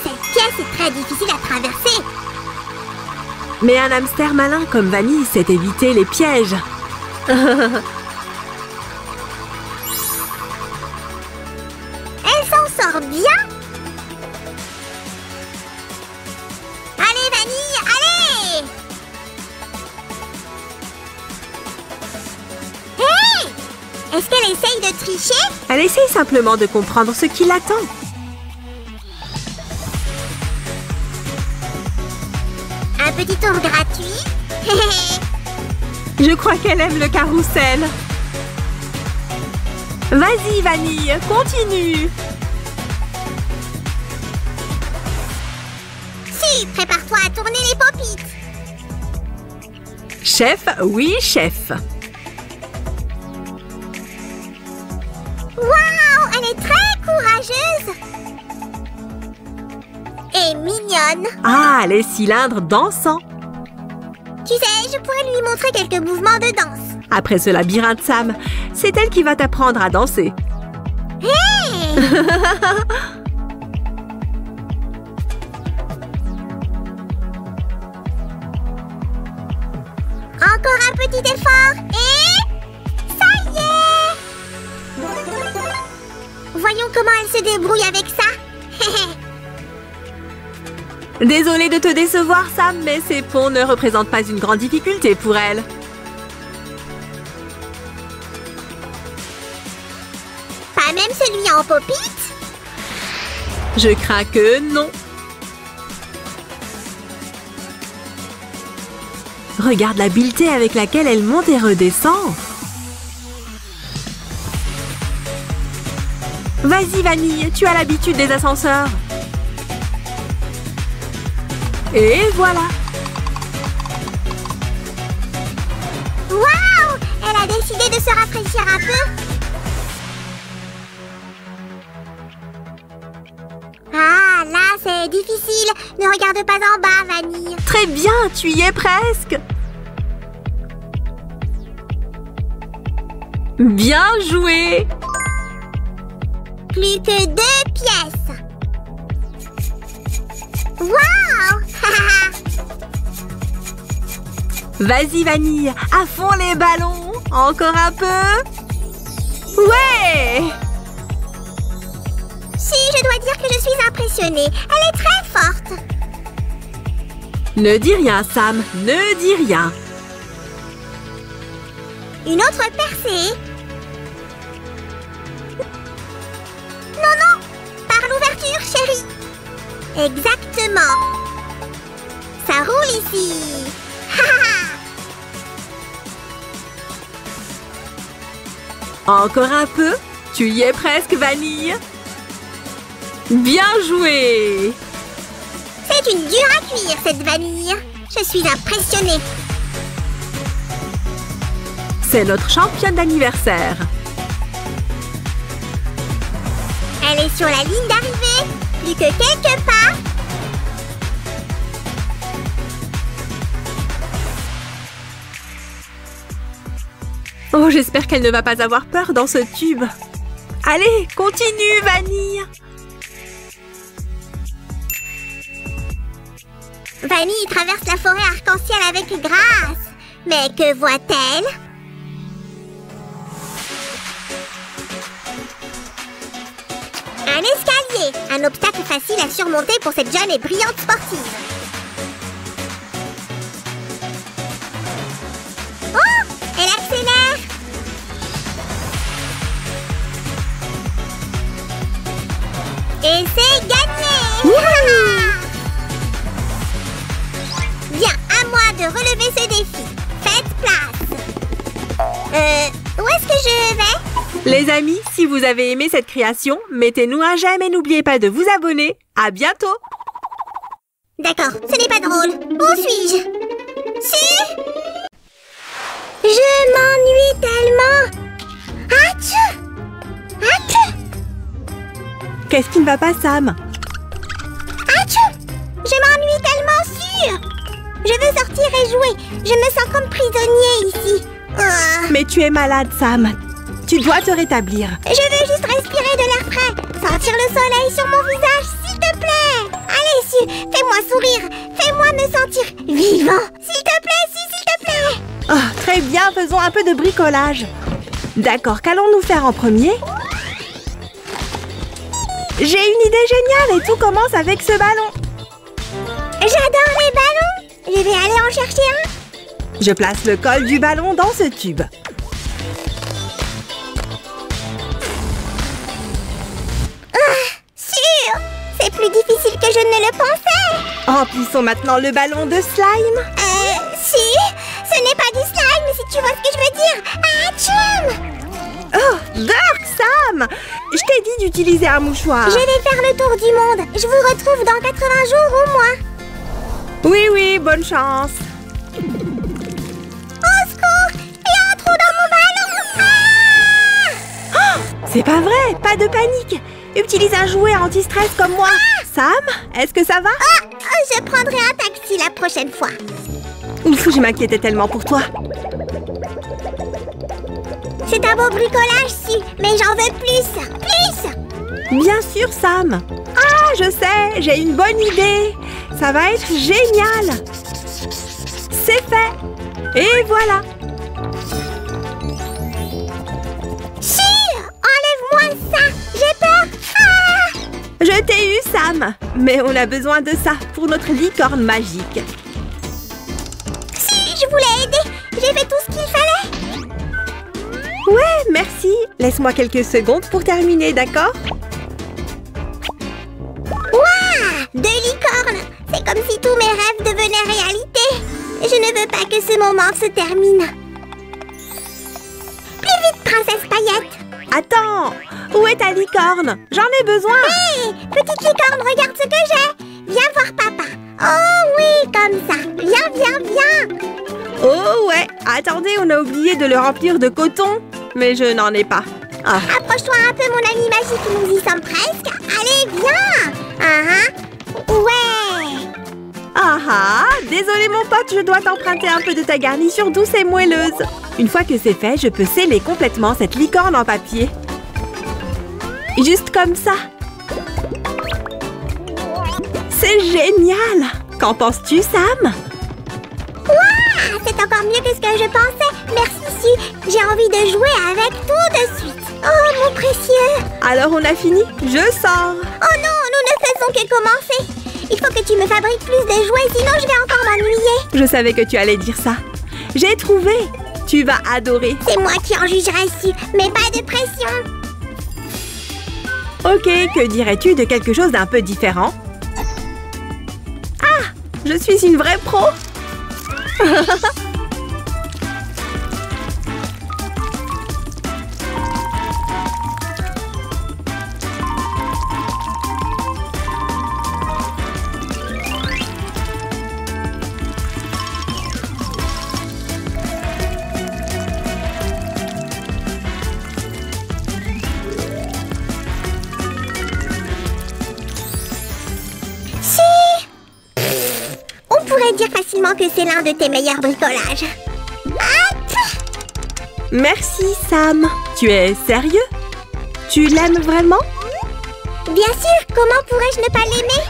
Cette pièce est très difficile à traverser. Mais un hamster malin comme Vanille sait éviter les pièges. Elle s'en sort bien. Allez Vanille, Est-ce qu'elle essaye de tricher? Elle essaye simplement de comprendre ce qui l'attend. Un petit tour gratuit? Je crois qu'elle aime le carrousel. Vas-y, Vanille, continue. Si, prépare-toi à tourner les pop-it. Chef, oui, chef. Waouh, elle est très courageuse. Et mignonne. Ah, les cylindres dansants. Tu sais, je pourrais lui montrer quelques mouvements de danse. Après ce labyrinthe, Sam, c'est elle qui va t'apprendre à danser. Hey! Encore un petit effort et... ça y est! Voyons comment elle se débrouille avec ça. Désolée de te décevoir, Sam, mais ces ponts ne représentent pas une grande difficulté pour elle. Pas même celui en pop-it? Je crains que non. Regarde l'habileté avec laquelle elle monte et redescend. Vas-y, Vanille, tu as l'habitude des ascenseurs. Et voilà. Waouh! Elle a décidé de se rafraîchir un peu. Ah, là, c'est difficile. Ne regarde pas en bas, Vanille. Très bien, tu y es presque. Bien joué. Plus que 2 pièces. Waouh! Vas-y, Vanille, à fond les ballons. Encore un peu. Ouais! Si, je dois dire que je suis impressionnée. Elle est très forte. Ne dis rien, Sam, ne dis rien. Une autre percée. Non, non! Par l'ouverture, chérie. Exactement. Ça roule ici. Encore un peu. Tu y es presque, Vanille. Bien joué. C'est une dure à cuire, cette vanille. Je suis impressionnée. C'est notre championne d'anniversaire. Elle est sur la ligne d'arrivée. Plus que quelques pas. Oh, j'espère qu'elle ne va pas avoir peur dans ce tube. Allez, continue, Vanille. Vanille traverse la forêt arc-en-ciel avec grâce. Mais que voit-elle? Un escalier. Un obstacle facile à surmonter pour cette jeune et brillante sportive. Oh! Elle accélère. Et c'est gagné. Bien, à moi de relever ce défi. Faites place. Où est-ce que je vais? Les amis, si vous avez aimé cette création, mettez-nous un j'aime et n'oubliez pas de vous abonner. À bientôt. D'accord, ce n'est pas drôle. Où suis-je? Si! Je m'ennuie tellement. Atchou! Atchou! Qu'est-ce qui ne va pas, Sam? Atchou! Je m'ennuie tellement sûr. Je veux sortir et jouer. Je me sens comme prisonnier ici. Mais tu es malade, Sam. Tu dois te rétablir. Je veux juste respirer de l'air frais. Sentir le soleil sur mon visage, s'il te plaît. Allez, Su, fais-moi sourire. Fais-moi me sentir vivant. S'il te plaît, Si, s'il te plaît. Oh, très bien, faisons un peu de bricolage. D'accord, qu'allons-nous faire en premier? J'ai une idée géniale et tout commence avec ce ballon. J'adore les ballons. Je vais aller en chercher un. Je place le col du ballon dans ce tube. Remplissons maintenant le ballon de slime. Si, ce n'est pas du slime, si tu vois ce que je veux dire. Atchoum! Oh, Dirk, Sam! Je t'ai dit d'utiliser un mouchoir. Je vais faire le tour du monde. Je vous retrouve dans 80 jours au moins. Oui, oui, bonne chance. Au secours! Il y a un trou dans mon ballon! Ah! C'est pas vrai, pas de panique. Utilise un jouet anti-stress comme moi. Sam, est-ce que ça va? Je prendrai un taxi la prochaine fois. Ouf, je m'inquiétais tellement pour toi. C'est un beau bricolage, si, mais j'en veux plus. Plus! Bien sûr, Sam. Ah, je sais, j'ai une bonne idée. Ça va être génial. C'est fait. Et voilà. Chi! Enlève-moi ça! J'ai peur! Ah! Je t'ai eu, Sam. Mais on a besoin de ça pour notre licorne magique. Si, je voulais aider. J'ai fait tout ce qu'il fallait. Ouais, merci. Laisse-moi quelques secondes pour terminer, d'accord? Waouh! 2 licornes! C'est comme si tous mes rêves devenaient réalité. Je ne veux pas que ce moment se termine. Plus vite, princesse Paillette! Attends! Où est ta licorne? J'en ai besoin! Hé! Petite licorne, regarde ce que j'ai! Viens voir papa! Oh oui, comme ça! Viens, viens, viens! Oh ouais! Attendez, on a oublié de le remplir de coton. Mais je n'en ai pas. Ah. Approche-toi un peu, mon ami magique, nous y sommes presque! Allez, viens! Ouais! Ah, désolé mon pote, je dois t'emprunter un peu de ta garniture douce et moelleuse. Une fois que c'est fait, je peux sceller complètement cette licorne en papier. Juste comme ça. C'est génial! Qu'en penses-tu, Sam? Waouh! C'est encore mieux que ce que je pensais. Merci, Si. J'ai envie de jouer avec tout de suite. Oh, mon précieux! Alors on a fini? Je sors! Oh non, nous ne faisons que commencer. Il faut que tu me fabriques plus de jouets, sinon je vais encore m'ennuyer. Je savais que tu allais dire ça. J'ai trouvé! Tu vas adorer. C'est moi qui en jugerai, Si, mais pas de pression. Ok, que dirais-tu de quelque chose d'un peu différent? Ah! Je suis une vraie pro! On pourrait dire facilement que c'est l'un de tes meilleurs bricolages. Merci, Sam. Tu es sérieux? Tu l'aimes vraiment? Bien sûr, comment pourrais-je ne pas l'aimer?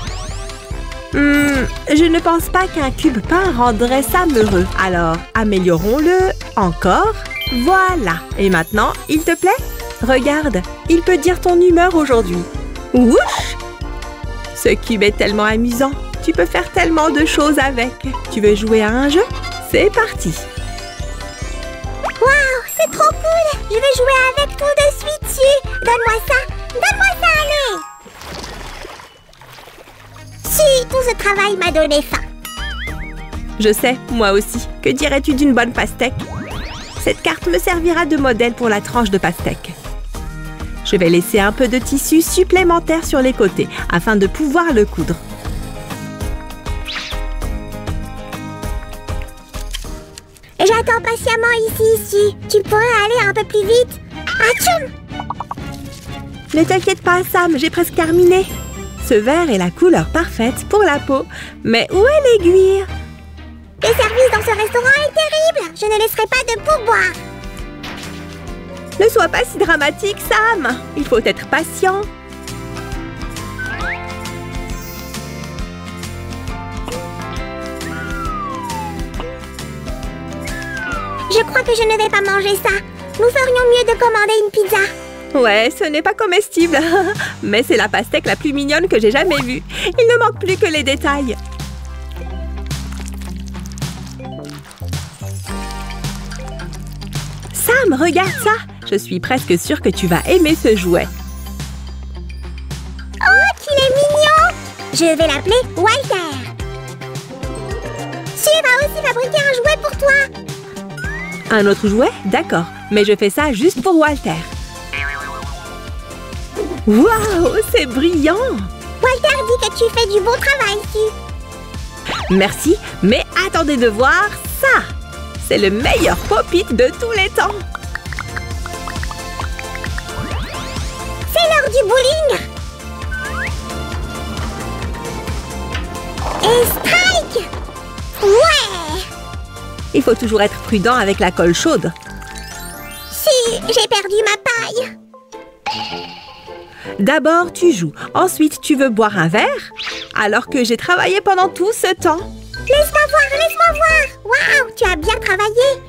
Je ne pense pas qu'un cube peint rendrait Sam heureux. Alors, améliorons-le encore. Voilà. Et maintenant, il te plaît? Regarde, il peut dire ton humeur aujourd'hui. Ouch! Ce cube est tellement amusant. Tu peux faire tellement de choses avec. Tu veux jouer à un jeu? C'est parti. Waouh, c'est trop cool! Je vais jouer avec tout de suite, Si. Donne-moi ça! Donne-moi ça, allez! Si, tout ce travail m'a donné faim. Je sais, moi aussi. Que dirais-tu d'une bonne pastèque? Cette carte me servira de modèle pour la tranche de pastèque. Je vais laisser un peu de tissu supplémentaire sur les côtés afin de pouvoir le coudre. J'attends patiemment ici, Si. Tu pourrais aller un peu plus vite? Atchoum! Ne t'inquiète pas, Sam, j'ai presque terminé. Ce vert est la couleur parfaite pour la peau. Mais où est l'aiguille? Le service dans ce restaurant est terrible! Je ne laisserai pas de pourboire! Ne sois pas si dramatique, Sam. Il faut être patient. Je crois que je ne vais pas manger ça. Nous ferions mieux de commander une pizza. Ouais, ce n'est pas comestible. Mais c'est la pastèque la plus mignonne que j'ai jamais vue. Il ne manque plus que les détails. Sam, regarde ça. Je suis presque sûre que tu vas aimer ce jouet. Oh, qu'il est mignon! Je vais l'appeler Walter. va aussi fabriquer un jouet pour toi. Un autre jouet? D'accord. Mais je fais ça juste pour Walter. Waouh, c'est brillant! Walter dit que tu fais du bon travail ici. Merci, mais attendez de voir ça! C'est le meilleur pop-it de tous les temps! C'est l'heure du bowling! Et strike! Ouais! Il faut toujours être prudent avec la colle chaude. Si, j'ai perdu ma paille. D'abord, tu joues. Ensuite, tu veux boire un verre? Alors que j'ai travaillé pendant tout ce temps. Laisse-moi voir, laisse-moi voir. Waouh, tu as bien travaillé.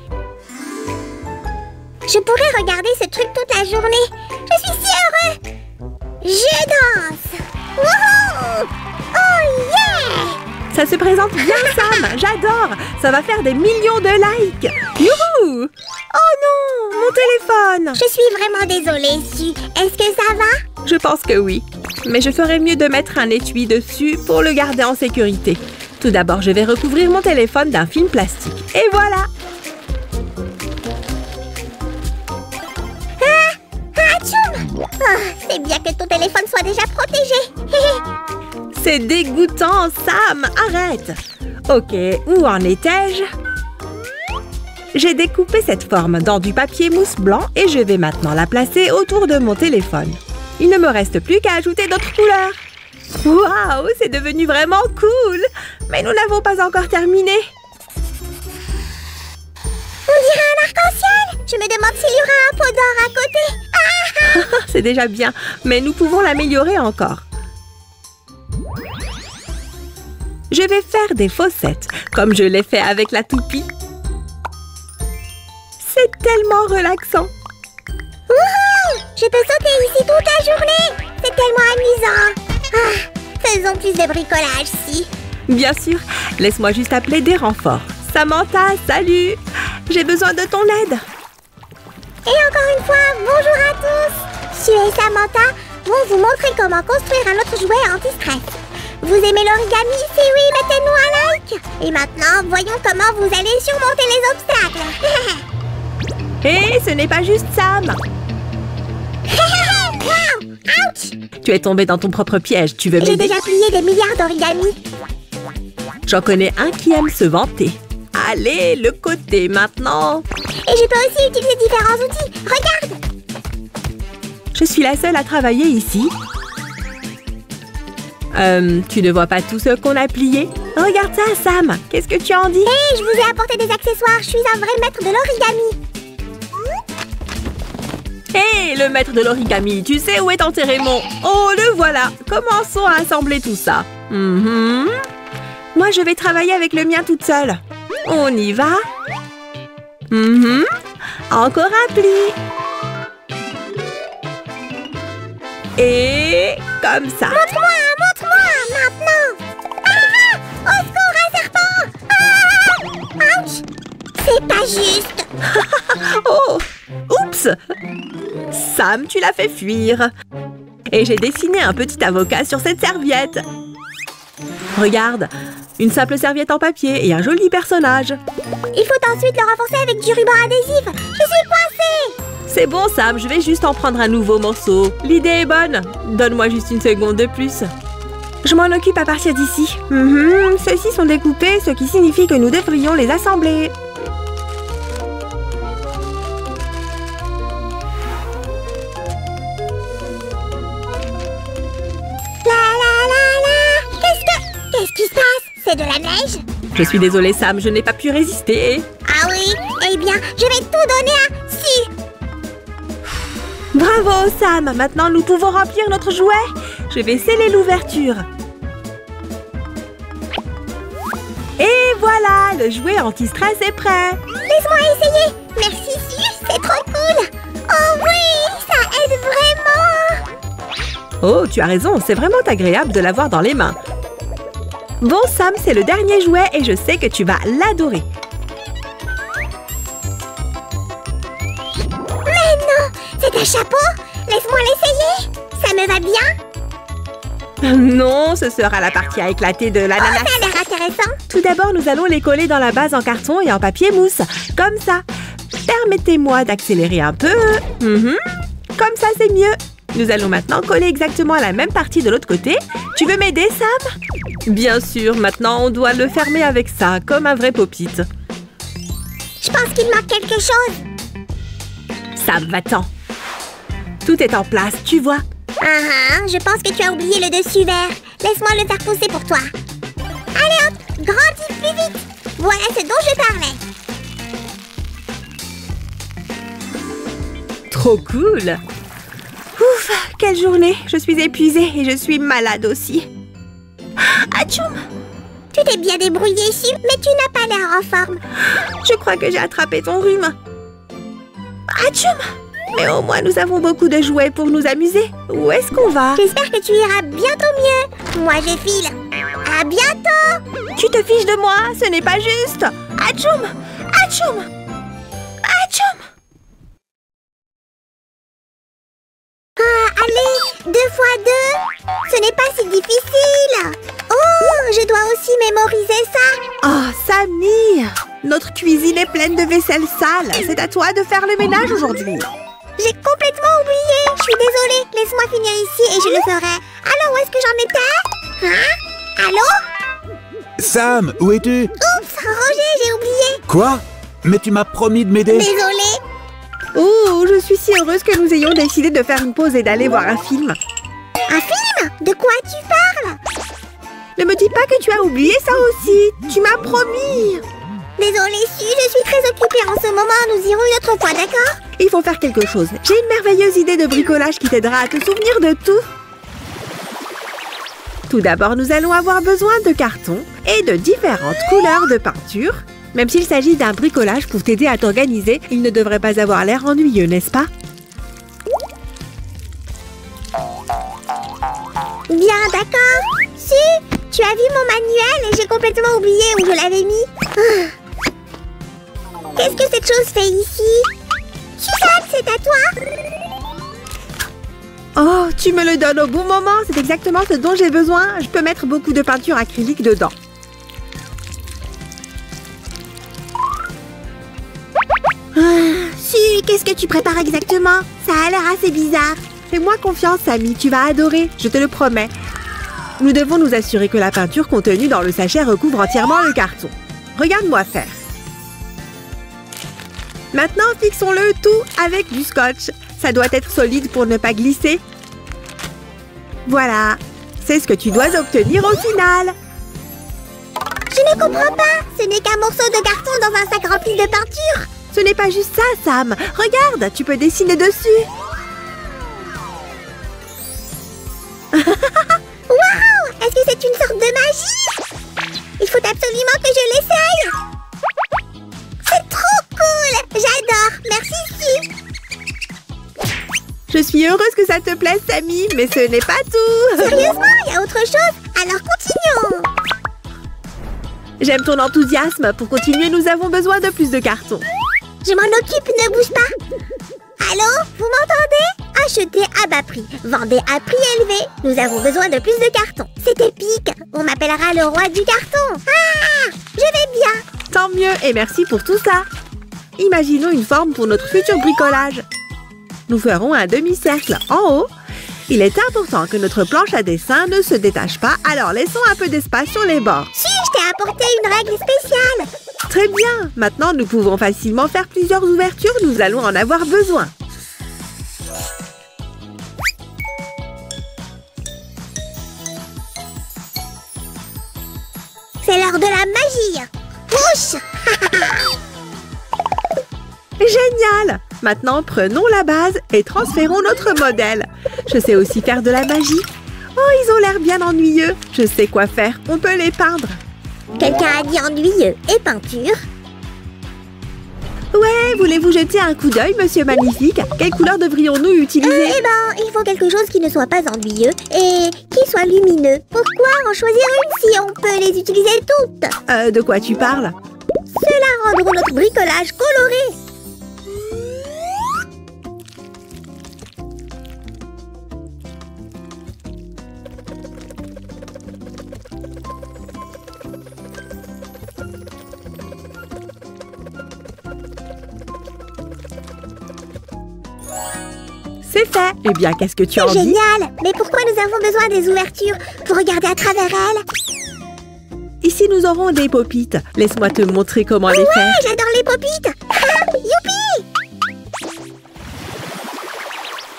Je pourrais regarder ce truc toute la journée. Je suis si heureux. Je danse. Wouhou! Oh yeah! Ça se présente bien, Sam. J'adore. Ça va faire des millions de likes. Youhou! Oh non, mon téléphone. Je suis vraiment désolée, Su. Est-ce que ça va? Je pense que oui. Mais je ferais mieux de mettre un étui dessus pour le garder en sécurité. Tout d'abord, je vais recouvrir mon téléphone d'un film plastique. Et voilà! Atchoum! Oh, c'est bien que ton téléphone soit déjà protégé. C'est dégoûtant, Sam! Arrête! Ok, où en étais-je? J'ai découpé cette forme dans du papier mousse blanc et je vais maintenant la placer autour de mon téléphone. Il ne me reste plus qu'à ajouter d'autres couleurs. Waouh, c'est devenu vraiment cool! Mais nous n'avons pas encore terminé. On dirait un arc-en-ciel! Je me demande s'il y aura un pot d'or à côté. Ah! C'est déjà bien, mais nous pouvons l'améliorer encore. Je vais faire des fossettes, comme je l'ai fait avec la toupie. C'est tellement relaxant. Wouhou! Je peux sauter ici toute la journée. C'est tellement amusant. Ah, faisons plus de bricolage, si. Bien sûr, laisse-moi juste appeler des renforts. Samantha, salut! J'ai besoin de ton aide. Et encore une fois, bonjour à tous. Su et Samantha vont vous montrer comment construire un autre jouet anti-stress. Vous aimez l'origami? Si oui, mettez-nous un like. Et maintenant, voyons comment vous allez surmonter les obstacles. Et ce n'est pas juste Sam. Wow! Ouch! Tu es tombé dans ton propre piège. Tu veux J'ai m'aider? déjà plié des milliards d'origami. J'en connais un qui aime se vanter. Allez, le côté maintenant. Et je peux aussi utiliser différents outils. Regarde! Je suis la seule à travailler ici. Tu ne vois pas tout ce qu'on a plié? Regarde ça, Sam. Qu'est-ce que tu en dis? Hé, je vous ai apporté des accessoires. Je suis un vrai maître de l'origami. Hé, le maître de l'origami, tu sais où est enterré mon... Oh, le voilà. Commençons à assembler tout ça. Moi, je vais travailler avec le mien toute seule. On y va. Encore un pli. Et comme ça. Montre-moi, maintenant. Ah! Au secours, un serpent. Ah! Ouch! C'est pas juste. Oh! Oups! Sam, tu l'as fait fuir. Et j'ai dessiné un petit avocat sur cette serviette. Regarde, une simple serviette en papier et un joli personnage. Il faut ensuite le renforcer avec du ruban adhésif. Je suis coincée. C'est bon, Sam, je vais juste en prendre un nouveau morceau. L'idée est bonne. Donne-moi juste une seconde de plus. Je m'en occupe à partir d'ici. Ceux-ci sont découpés, ce qui signifie que nous devrions les assembler. Qu'est-ce qui se passe? C'est de la neige? Je suis désolée, Sam, je n'ai pas pu résister. Ah oui? Eh bien, je vais tout donner à Su. Bravo, Sam! Maintenant, nous pouvons remplir notre jouet. Je vais sceller l'ouverture. Et voilà, le jouet anti-stress est prêt. Laisse-moi essayer. Merci, Su, c'est trop cool. Oh oui, ça aide vraiment. Oh, tu as raison, c'est vraiment agréable de l'avoir dans les mains. Bon, Sam, c'est le dernier jouet et je sais que tu vas l'adorer. Mais non, c'est un chapeau. Laisse-moi l'essayer. Ça me va bien. Non, ce sera la partie à éclater de l'ananas. Oh, ça a l'air intéressant. Tout d'abord, nous allons les coller dans la base en carton et en papier mousse. Comme ça. Permettez-moi d'accélérer un peu. Comme ça, c'est mieux. Nous allons maintenant coller exactement la même partie de l'autre côté. Tu veux m'aider, Sam? Bien sûr, maintenant on doit le fermer avec ça, comme un vrai pop-it. Je pense qu'il manque quelque chose. Sam, va-t'en. Tout est en place, tu vois. Je pense que tu as oublié le dessus vert. Laisse-moi le faire pousser pour toi. Allez hop, grandis plus vite. Voilà ce dont je parlais. Trop cool. Ouf, quelle journée. Je suis épuisée et je suis malade aussi. Atchoum! Tu t'es bien débrouillé ici, mais tu n'as pas l'air en forme. Je crois que j'ai attrapé ton rhume. Atchoum! Mais au moins, nous avons beaucoup de jouets pour nous amuser. Où est-ce qu'on va? J'espère que tu iras bientôt mieux. Moi, je file. À bientôt! Tu te fiches de moi? Ce n'est pas juste. Atchoum! Atchoum! Atchoum! Allez, 2 fois 2. Ce n'est pas si difficile. Oh, je dois aussi mémoriser ça. Oh, Samy! Notre cuisine est pleine de vaisselle sale. C'est à toi de faire le ménage aujourd'hui. J'ai complètement oublié. Je suis désolée. Laisse-moi finir ici et je le ferai. Alors, où est-ce que j'en étais? Allô? Sam, où es-tu? Oups, Roger, j'ai oublié. Quoi? Mais tu m'as promis de m'aider. Désolée. Oh, je suis si heureuse que nous ayons décidé de faire une pause et d'aller voir un film. Un film? De quoi tu parles? Ne me dis pas que tu as oublié ça aussi. Tu m'as promis. Désolée, je suis très occupée en ce moment. Nous irons une autre fois, d'accord? Il faut faire quelque chose. J'ai une merveilleuse idée de bricolage qui t'aidera à te souvenir de tout. Tout d'abord, nous allons avoir besoin de carton et de différentes couleurs de peinture. Même s'il s'agit d'un bricolage pour t'aider à t'organiser, il ne devrait pas avoir l'air ennuyeux, n'est-ce pas? Bien, d'accord. Si, tu as vu mon manuel et j'ai complètement oublié où je l'avais mis. Qu'est-ce que cette chose fait ici? Suzanne, c'est à toi? Oh, tu me le donnes au bon moment. C'est exactement ce dont j'ai besoin. Je peux mettre beaucoup de peinture acrylique dedans. Si, qu'est-ce que tu prépares exactement? Ça a l'air assez bizarre. Fais-moi confiance, Samy. Tu vas adorer. Je te le promets. Nous devons nous assurer que la peinture contenue dans le sachet recouvre entièrement le carton. Regarde-moi faire. Maintenant, fixons-le tout avec du scotch. Ça doit être solide pour ne pas glisser. Voilà. C'est ce que tu dois obtenir au final. Je ne comprends pas. Ce n'est qu'un morceau de carton dans un sac rempli de peinture. Ce n'est pas juste ça, Sam. Regarde, tu peux dessiner dessus. Waouh! Est-ce que c'est une sorte de magie? Il faut absolument que je l'essaye. C'est trop cool! J'adore! Merci, Sue. Je suis heureuse que ça te plaise, Samy, mais ce n'est pas tout. Sérieusement, il y a autre chose? Alors continuons. J'aime ton enthousiasme. Pour continuer, nous avons besoin de plus de carton. Je m'en occupe, ne bouge pas. Allô? Vous m'entendez? Achetez à bas prix, vendez à prix élevé. Nous avons besoin de plus de carton. C'est épique. On m'appellera le roi du carton. Ah! Je vais bien. Tant mieux et merci pour tout ça. Imaginons une forme pour notre futur bricolage. Nous ferons un demi-cercle en haut. Il est important que notre planche à dessin ne se détache pas, alors laissons un peu d'espace sur les bords. Si, je t'ai apporté une règle spéciale. Très bien. Maintenant, nous pouvons facilement faire plusieurs ouvertures. Nous allons en avoir besoin. C'est l'heure de la magie. Pousse. Génial! Maintenant, prenons la base et transférons notre modèle. Je sais aussi faire de la magie. Oh, ils ont l'air bien ennuyeux. Je sais quoi faire. On peut les peindre. Quelqu'un a dit ennuyeux et peinture. Ouais, voulez-vous jeter un coup d'œil, monsieur Magnifique? Quelle couleur devrions-nous utiliser? Eh ben, il faut quelque chose qui ne soit pas ennuyeux et qui soit lumineux. Pourquoi en choisir une si on peut les utiliser toutes? De quoi tu parles? Cela rendra notre bricolage coloré. C'est fait. Eh bien, qu'est-ce que tu en dis? Génial! Mais pourquoi nous avons besoin des ouvertures pour regarder à travers elles? Ici, nous aurons des pop-it. Laisse-moi te montrer comment les faire. Ouais, j'adore les pop-it! Youpi!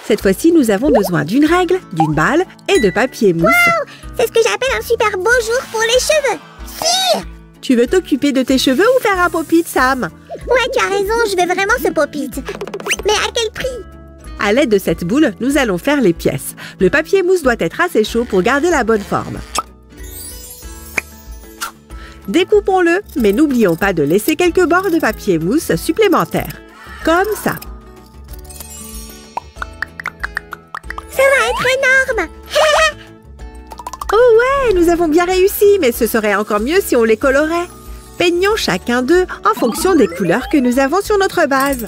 Cette fois-ci, nous avons besoin d'une règle, d'une balle et de papier mousse. Wow! C'est ce que j'appelle un super beau jour pour les cheveux! Si! Tu veux t'occuper de tes cheveux ou faire un pop-it, Sam? Ouais, tu as raison, je veux vraiment ce pop-it. Mais à quel prix? À l'aide de cette boule, nous allons faire les pièces. Le papier mousse doit être assez chaud pour garder la bonne forme. Découpons-le, mais n'oublions pas de laisser quelques bords de papier mousse supplémentaires. Comme ça. Ça va être énorme! Oh ouais, nous avons bien réussi, mais ce serait encore mieux si on les colorait. Peignons chacun d'eux en fonction des couleurs que nous avons sur notre base.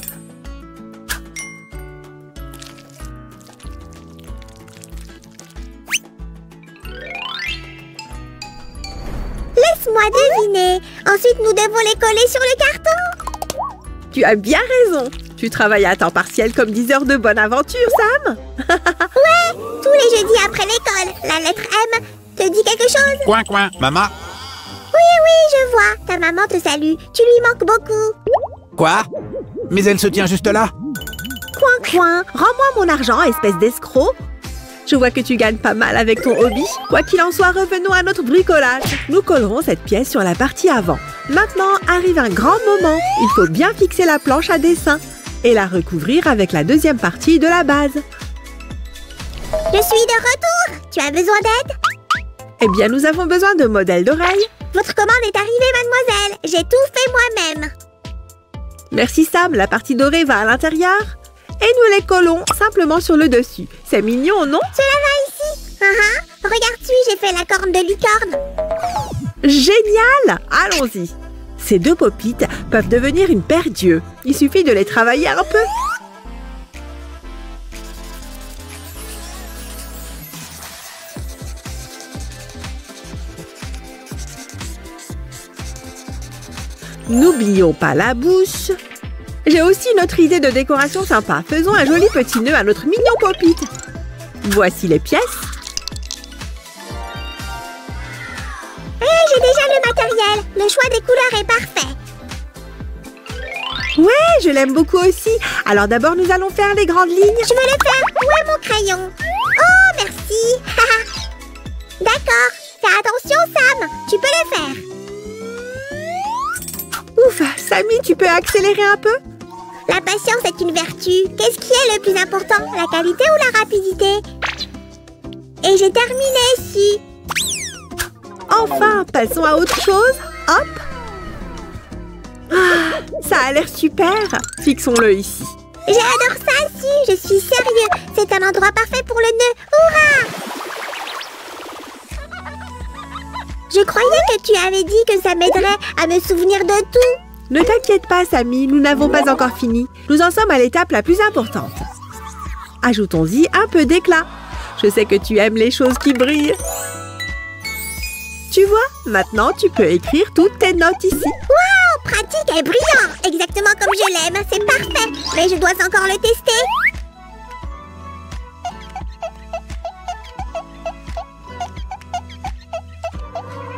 Laisse-moi deviner. Ensuite, nous devons les coller sur le carton. Tu as bien raison. Tu travailles à temps partiel comme 10 heures de bonne aventure, Sam? Ouais, tous les jeudis après l'école. La lettre M te dit quelque chose? Coin, coin, maman. Oui, je vois. Ta maman te salue. Tu lui manques beaucoup. Quoi? Mais elle se tient juste là. Coin, coin, rends-moi mon argent, espèce d'escroc. Je vois que tu gagnes pas mal avec ton hobby. Quoi qu'il en soit, revenons à notre bricolage. Nous collerons cette pièce sur la partie avant. Maintenant, arrive un grand moment. Il faut bien fixer la planche à dessin et la recouvrir avec la deuxième partie de la base. Je suis de retour. Tu as besoin d'aide? Eh bien, nous avons besoin de modèles d'oreilles. Votre commande est arrivée, mademoiselle. J'ai tout fait moi-même. Merci, Sam. La partie dorée va à l'intérieur. Et nous les collons simplement sur le dessus. C'est mignon, non? Cela va ici. Regarde-tu, j'ai fait la corne de licorne. Génial! Allons-y. Ces deux pop-it peuvent devenir une paire d'yeux. Il suffit de les travailler un peu. N'oublions pas la bouche. J'ai aussi une autre idée de décoration sympa. Faisons un joli petit nœud à notre mignon pop-it. Voici les pièces. J'ai déjà le matériel. Le choix des couleurs est parfait. Ouais, je l'aime beaucoup aussi. Alors d'abord, nous allons faire les grandes lignes. Je veux le faire. Où est mon crayon? Oh, merci. D'accord. Fais attention, Sam. Tu peux le faire. Ouf, Sammy, tu peux accélérer un peu? La patience est une vertu. Qu'est-ce qui est le plus important? La qualité ou la rapidité? Et j'ai terminé ici. Enfin, passons à autre chose. Hop. Ah, ça a l'air super. Fixons-le ici. J'adore ça, si. Je suis sérieux. C'est un endroit parfait pour le nœud. Hurrah! Je croyais que tu avais dit que ça m'aiderait à me souvenir de tout. Ne t'inquiète pas, Sammy, nous n'avons pas encore fini. Nous en sommes à l'étape la plus importante. Ajoutons-y un peu d'éclat. Je sais que tu aimes les choses qui brillent. Tu vois, maintenant tu peux écrire toutes tes notes ici. Waouh, pratique et brillant. Exactement comme je l'aime, c'est parfait. Mais je dois encore le tester.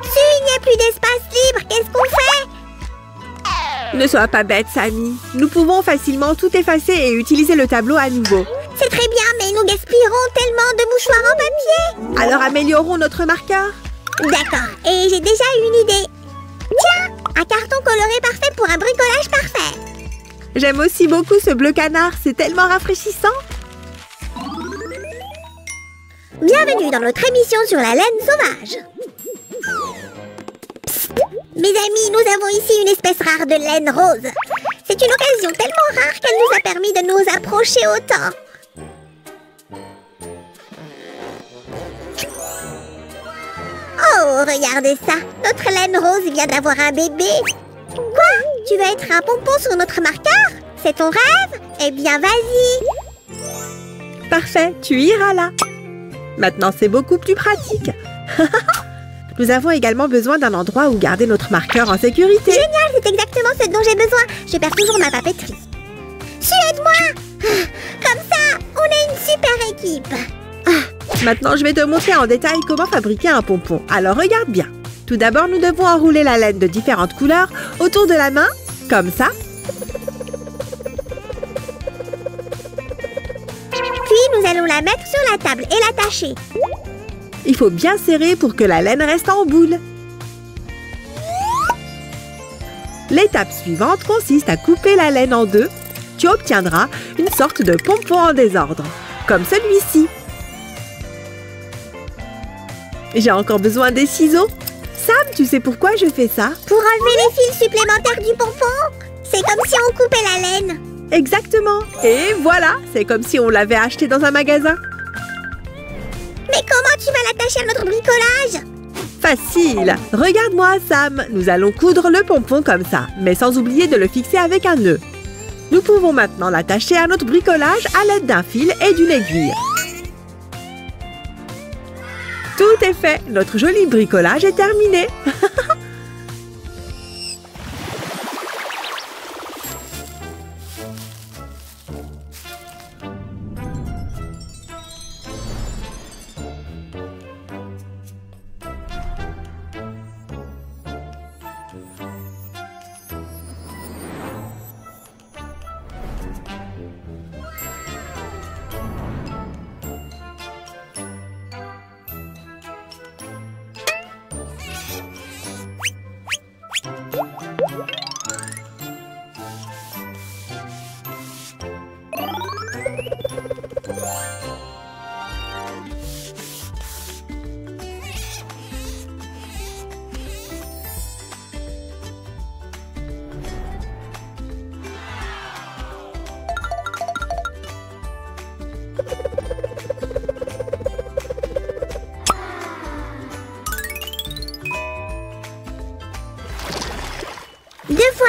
S'il n'y a plus d'espace libre, qu'est-ce qu'on fait? Ne sois pas bête, Sammy. Nous pouvons facilement tout effacer et utiliser le tableau à nouveau. C'est très bien, mais nous gaspillerons tellement de mouchoirs en papier. Alors améliorons notre marqueur. D'accord, et j'ai déjà une idée. Tiens, un carton coloré parfait pour un bricolage parfait. J'aime aussi beaucoup ce bleu canard, c'est tellement rafraîchissant. Bienvenue dans notre émission sur la laine sauvage. Psst, mes amis, nous avons ici une espèce rare de laine rose. C'est une occasion tellement rare qu'elle nous a permis de nous approcher autant. Oh, regardez ça! Notre laine rose vient d'avoir un bébé! Quoi? Tu veux être un pompon sur notre marqueur? C'est ton rêve? Eh bien, vas-y! Parfait, tu iras là. Maintenant, c'est beaucoup plus pratique. Nous avons également besoin d'un endroit où garder notre marqueur en sécurité. Génial, c'est exactement ce dont j'ai besoin. Je perds toujours ma papeterie. Suis-moi! Comme ça, on a une Maintenant, je vais te montrer en détail comment fabriquer un pompon. Alors, regarde bien. Tout d'abord, nous devons enrouler la laine de différentes couleurs autour de la main, comme ça. Puis, nous allons la mettre sur la table et l'attacher. Il faut bien serrer pour que la laine reste en boule. L'étape suivante consiste à couper la laine en deux. Tu obtiendras une sorte de pompon en désordre, comme celui-ci. J'ai encore besoin des ciseaux. Sam, tu sais pourquoi je fais ça? Pour enlever les fils supplémentaires du pompon. C'est comme si on coupait la laine. Exactement. Et voilà, c'est comme si on l'avait acheté dans un magasin. Mais comment tu vas l'attacher à notre bricolage? Facile. Regarde-moi, Sam. Nous allons coudre le pompon comme ça, mais sans oublier de le fixer avec un nœud. Nous pouvons maintenant l'attacher à notre bricolage à l'aide d'un fil et d'une aiguille. Tout est fait. Notre joli bricolage est terminé.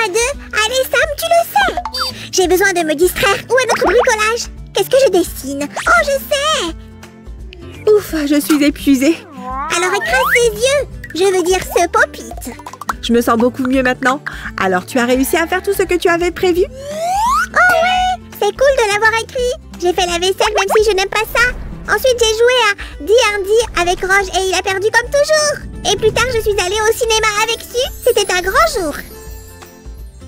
Allez Sam, tu le sais. J'ai besoin de me distraire. Où est notre bricolage? Qu'est-ce que je dessine? Oh, je sais. Ouf, je suis épuisée. Alors écrase tes yeux. Je veux dire ce pop-it. Je me sens beaucoup mieux maintenant. Alors tu as réussi à faire tout ce que tu avais prévu? Oh ouais, c'est cool de l'avoir écrit. J'ai fait la vaisselle même si je n'aime pas ça. Ensuite j'ai joué à D&D avec Roge et il a perdu comme toujours. Et plus tard je suis allée au cinéma avec Su. C'était un grand jour.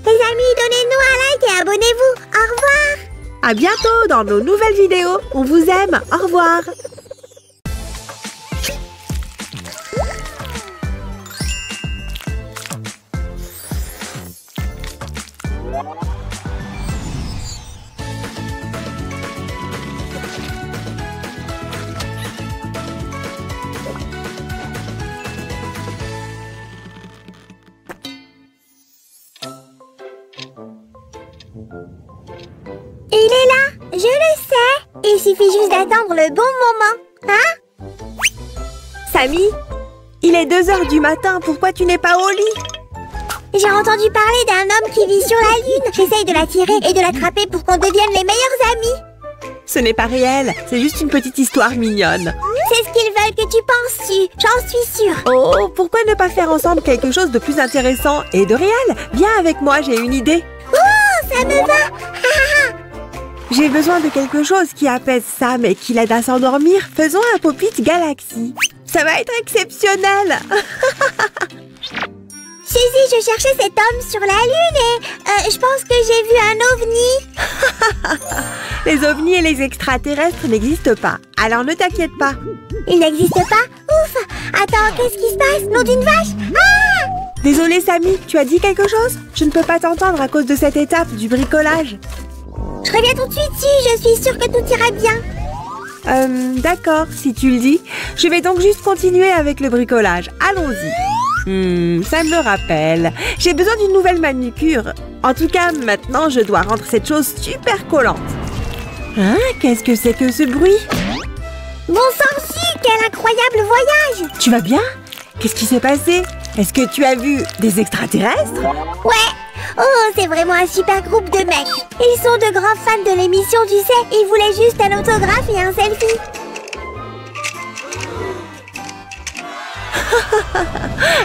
Les amis, donnez-nous un like et abonnez-vous. Au revoir. À bientôt dans nos nouvelles vidéos. On vous aime. Au revoir. Il est là, je le sais. Il suffit juste d'attendre le bon moment, hein? Samy, il est 2 heures du matin, pourquoi tu n'es pas au lit? J'ai entendu parler d'un homme qui vit sur la Lune. J'essaye de l'attirer et de l'attraper pour qu'on devienne les meilleurs amis. Ce n'est pas réel, c'est juste une petite histoire mignonne. C'est ce qu'ils veulent que tu penses, Su, j'en suis sûre. Oh, pourquoi ne pas faire ensemble quelque chose de plus intéressant et de réel? Viens avec moi, j'ai une idée. Oh, ça me va. J'ai besoin de quelque chose qui apaise Sam et qui l'aide à s'endormir. Faisons un pop-it Galaxy. Ça va être exceptionnel. Suzy, je cherchais cet homme sur la Lune et je pense que j'ai vu un ovni. Les ovnis et les extraterrestres n'existent pas. Alors ne t'inquiète pas. Ils n'existent pas? Ouf. Attends, qu'est-ce qui se passe? Nom d'une vache? Ah! Désolée, Samy, tu as dit quelque chose? Je ne peux pas t'entendre à cause de cette étape du bricolage. Je reviens tout de suite, si, je suis sûre que tout ira bien. D'accord, si tu le dis. Je vais donc juste continuer avec le bricolage. Allons-y. Ça me rappelle. J'ai besoin d'une nouvelle manucure. En tout cas, maintenant, je dois rendre cette chose super collante. Hein? Qu'est-ce que c'est que ce bruit? Bon sang, si, quel incroyable voyage! Tu vas bien? Qu'est-ce qui s'est passé? Est-ce que tu as vu des extraterrestres? Ouais! Oh, c'est vraiment un super groupe de mecs. Ils sont de grands fans de l'émission, tu sais. Ils voulaient juste un autographe et un selfie.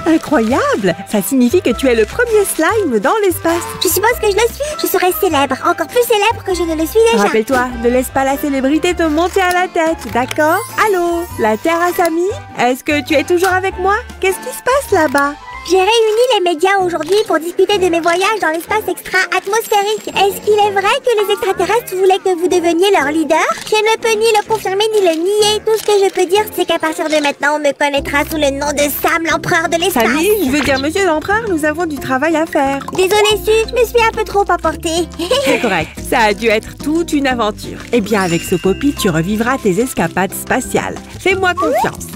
Incroyable! Ça signifie que tu es le premier slime dans l'espace. Je suppose que je le suis. Je serai célèbre, encore plus célèbre que je ne le suis déjà. Rappelle-toi, ne laisse pas la célébrité te monter à la tête, d'accord? Allô? La Terre à Samy? Est-ce que tu es toujours avec moi? Qu'est-ce qui se passe là-bas? J'ai réuni les médias aujourd'hui pour discuter de mes voyages dans l'espace extra-atmosphérique. Est-ce qu'il est vrai que les extraterrestres voulaient que vous deveniez leur leader? Je ne peux ni le confirmer ni le nier. Tout ce que je peux dire, c'est qu'à partir de maintenant, on me connaîtra sous le nom de Sam, l'empereur de l'espace. Samy, je veux dire monsieur l'empereur, nous avons du travail à faire. Désolée, Su, je me suis un peu trop emportée. C'est correct, ça a dû être toute une aventure. Eh bien, avec ce Poppy, tu revivras tes escapades spatiales. Fais-moi confiance.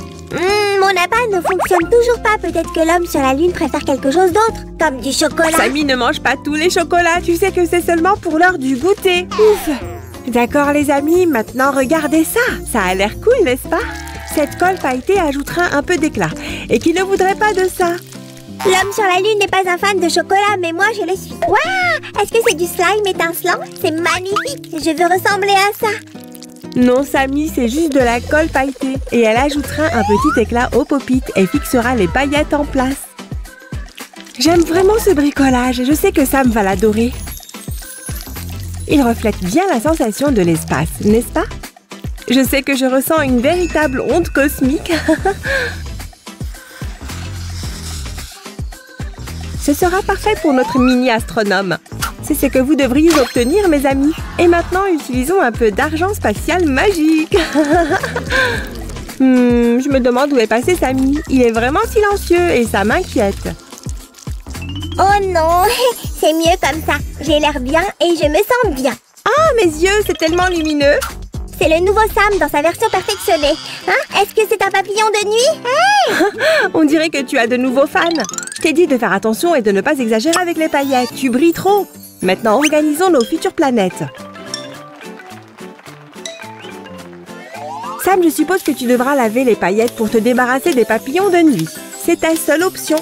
Mon appât ne fonctionne toujours pas. Peut-être que l'homme sur la Lune préfère quelque chose d'autre, comme du chocolat. Samy ne mange pas tous les chocolats. Tu sais que c'est seulement pour l'heure du goûter. Ouf. D'accord les amis, maintenant regardez ça. Ça a l'air cool, n'est-ce pas? Cette colle pailletée ajoutera un peu d'éclat. Et qui ne voudrait pas de ça? L'homme sur la Lune n'est pas un fan de chocolat, mais moi je le suis. Waouh! Est-ce que c'est du slime étincelant? C'est magnifique. Je veux ressembler à ça. Non, Samy, c'est juste de la colle pailletée. Et elle ajoutera un petit éclat au pop-it et fixera les paillettes en place. J'aime vraiment ce bricolage. Je sais que Sam va l'adorer. Il reflète bien la sensation de l'espace, n'est-ce pas? Je sais que je ressens une véritable onde cosmique. Ce sera parfait pour notre mini-astronome. C'est ce que vous devriez obtenir, mes amis. Et maintenant, utilisons un peu d'argent spatial magique. Je me demande où est passé Samy. Il est vraiment silencieux et ça m'inquiète. Oh non, c'est mieux comme ça. J'ai l'air bien et je me sens bien. Ah, mes yeux, c'est tellement lumineux. C'est le nouveau Sam dans sa version perfectionnée. Hein? Est-ce que c'est un papillon de nuit? Hey! On dirait que tu as de nouveaux fans. Je t'ai dit de faire attention et de ne pas exagérer avec les paillettes. Tu brilles trop. Maintenant, organisons nos futures planètes. Sam, je suppose que tu devras laver les paillettes pour te débarrasser des papillons de nuit. C'est ta seule option.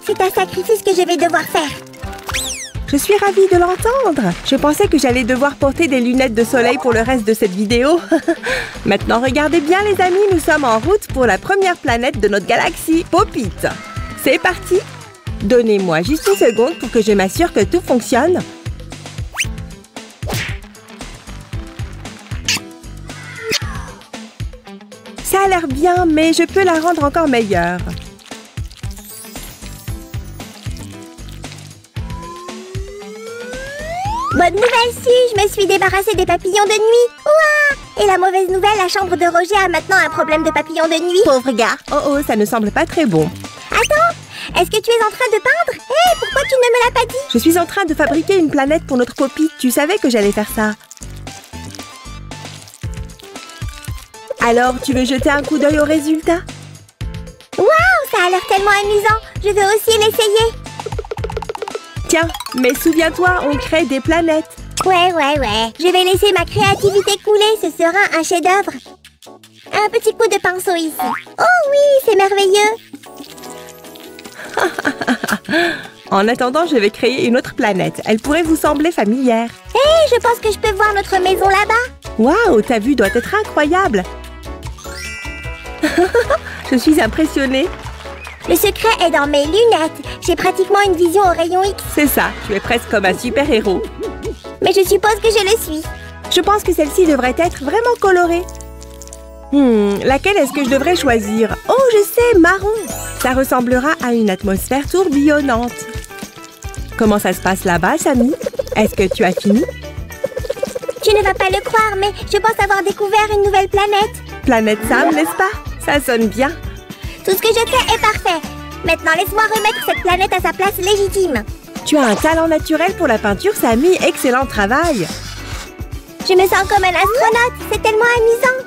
C'est un sacrifice que je vais devoir faire. Je suis ravie de l'entendre. Je pensais que j'allais devoir porter des lunettes de soleil pour le reste de cette vidéo. Maintenant, regardez bien les amis, nous sommes en route pour la première planète de notre galaxie, Pop-It. C'est parti. Donnez-moi juste une seconde pour que je m'assure que tout fonctionne. Ça a l'air bien, mais je peux la rendre encore meilleure. Bonne nouvelle, Su, je me suis débarrassée des papillons de nuit. Ouah! Et la mauvaise nouvelle, la chambre de Roger a maintenant un problème de papillons de nuit. Pauvre gars. Oh, ça ne semble pas très bon. Attends, est-ce que tu es en train de peindre? Hé, pourquoi tu ne me l'as pas dit? Je suis en train de fabriquer une planète pour notre Poppy. Tu savais que j'allais faire ça. Alors, tu veux jeter un coup d'œil au résultat? Waouh, ça a l'air tellement amusant. Je veux aussi l'essayer. Tiens, mais souviens-toi, on crée des planètes. Ouais. Je vais laisser ma créativité couler, ce sera un chef-d'œuvre. Un petit coup de pinceau ici. Oh oui, c'est merveilleux. En attendant, je vais créer une autre planète. Elle pourrait vous sembler familière. Hé, je pense que je peux voir notre maison là-bas. Waouh, ta vue doit être incroyable. Je suis impressionnée. Le secret est dans mes lunettes. J'ai pratiquement une vision au rayon X. C'est ça, tu es presque comme un super-héros. Mais je suppose que je le suis. Je pense que celle-ci devrait être vraiment colorée. Laquelle est-ce que je devrais choisir? Oh, je sais, marron. Ça ressemblera à une atmosphère tourbillonnante. Comment ça se passe là-bas, Samy? Est-ce que tu as fini? Tu ne vas pas le croire, mais je pense avoir découvert une nouvelle planète. Planète Sam, n'est-ce pas? Ça sonne bien. Tout ce que je fais est parfait. Maintenant, laisse-moi remettre cette planète à sa place légitime. Tu as un talent naturel pour la peinture, Samy. Excellent travail. Je me sens comme un astronaute. C'est tellement amusant.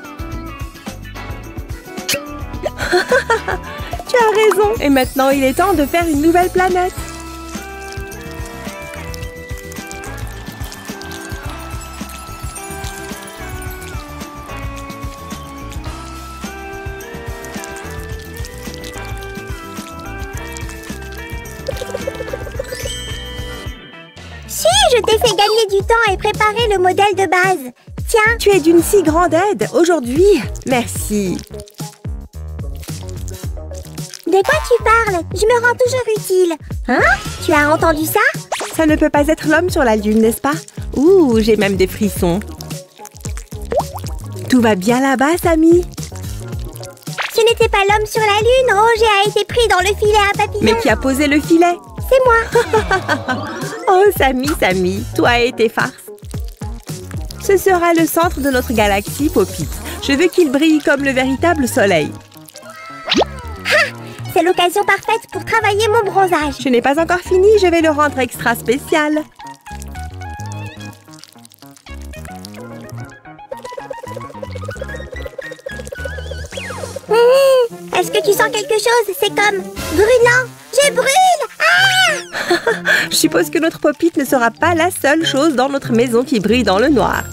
Tu as raison. Et maintenant, il est temps de faire une nouvelle planète. Si, je t'ai fait gagner du temps et préparer le modèle de base. Tiens. Tu es d'une si grande aide aujourd'hui. Merci. De quoi tu parles? Je me rends toujours utile. Hein? Tu as entendu ça? Ça ne peut pas être l'homme sur la lune, n'est-ce pas? Ouh, j'ai même des frissons. Tout va bien là-bas, Sammy? Ce n'était pas l'homme sur la lune. Roger a été pris dans le filet à papillons. Mais qui a posé le filet? C'est moi. Oh, Sammy, toi et tes farces. Ce sera le centre de notre galaxie, Poppy. Je veux qu'il brille comme le véritable soleil. C'est l'occasion parfaite pour travailler mon bronzage. Je n'ai pas encore fini, je vais le rendre extra spécial. Est-ce que tu sens quelque chose? C'est comme brûlant. Je brûle! Ah! Je suppose que notre Poppy ne sera pas la seule chose dans notre maison qui brille dans le noir.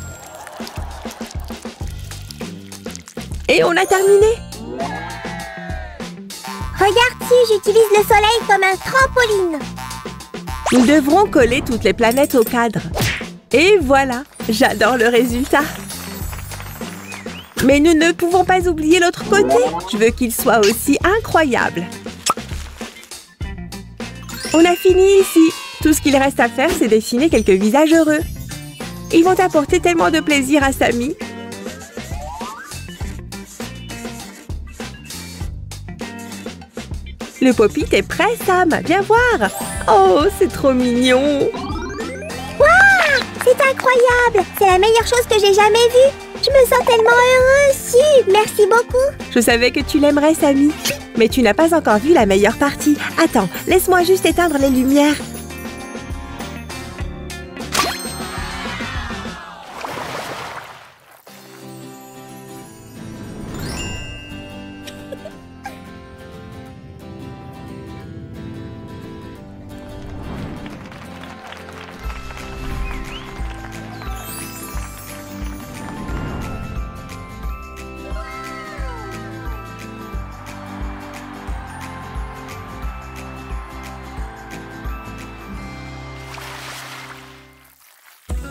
Et on a terminé. Regarde si j'utilise le soleil comme un trampoline. Nous devrons coller toutes les planètes au cadre. Et voilà, j'adore le résultat. Mais nous ne pouvons pas oublier l'autre côté. Je veux qu'il soit aussi incroyable. On a fini ici. Tout ce qu'il reste à faire, c'est dessiner quelques visages heureux. Ils vont apporter tellement de plaisir à Sammy. Le Poppy est prêt, Sam. Viens voir. Oh, c'est trop mignon. Waouh! C'est incroyable! C'est la meilleure chose que j'ai jamais vue. Je me sens tellement heureuse. Si, merci beaucoup. Je savais que tu l'aimerais, Sammy. Mais tu n'as pas encore vu la meilleure partie. Attends, laisse-moi juste éteindre les lumières.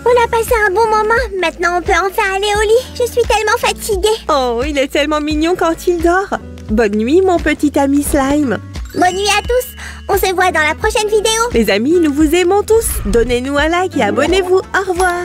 On a passé un bon moment. Maintenant, on peut enfin aller au lit. Je suis tellement fatiguée. Oh, il est tellement mignon quand il dort. Bonne nuit, mon petit ami Slime. Bonne nuit à tous. On se voit dans la prochaine vidéo. Les amis, nous vous aimons tous. Donnez-nous un like et abonnez-vous. Au revoir.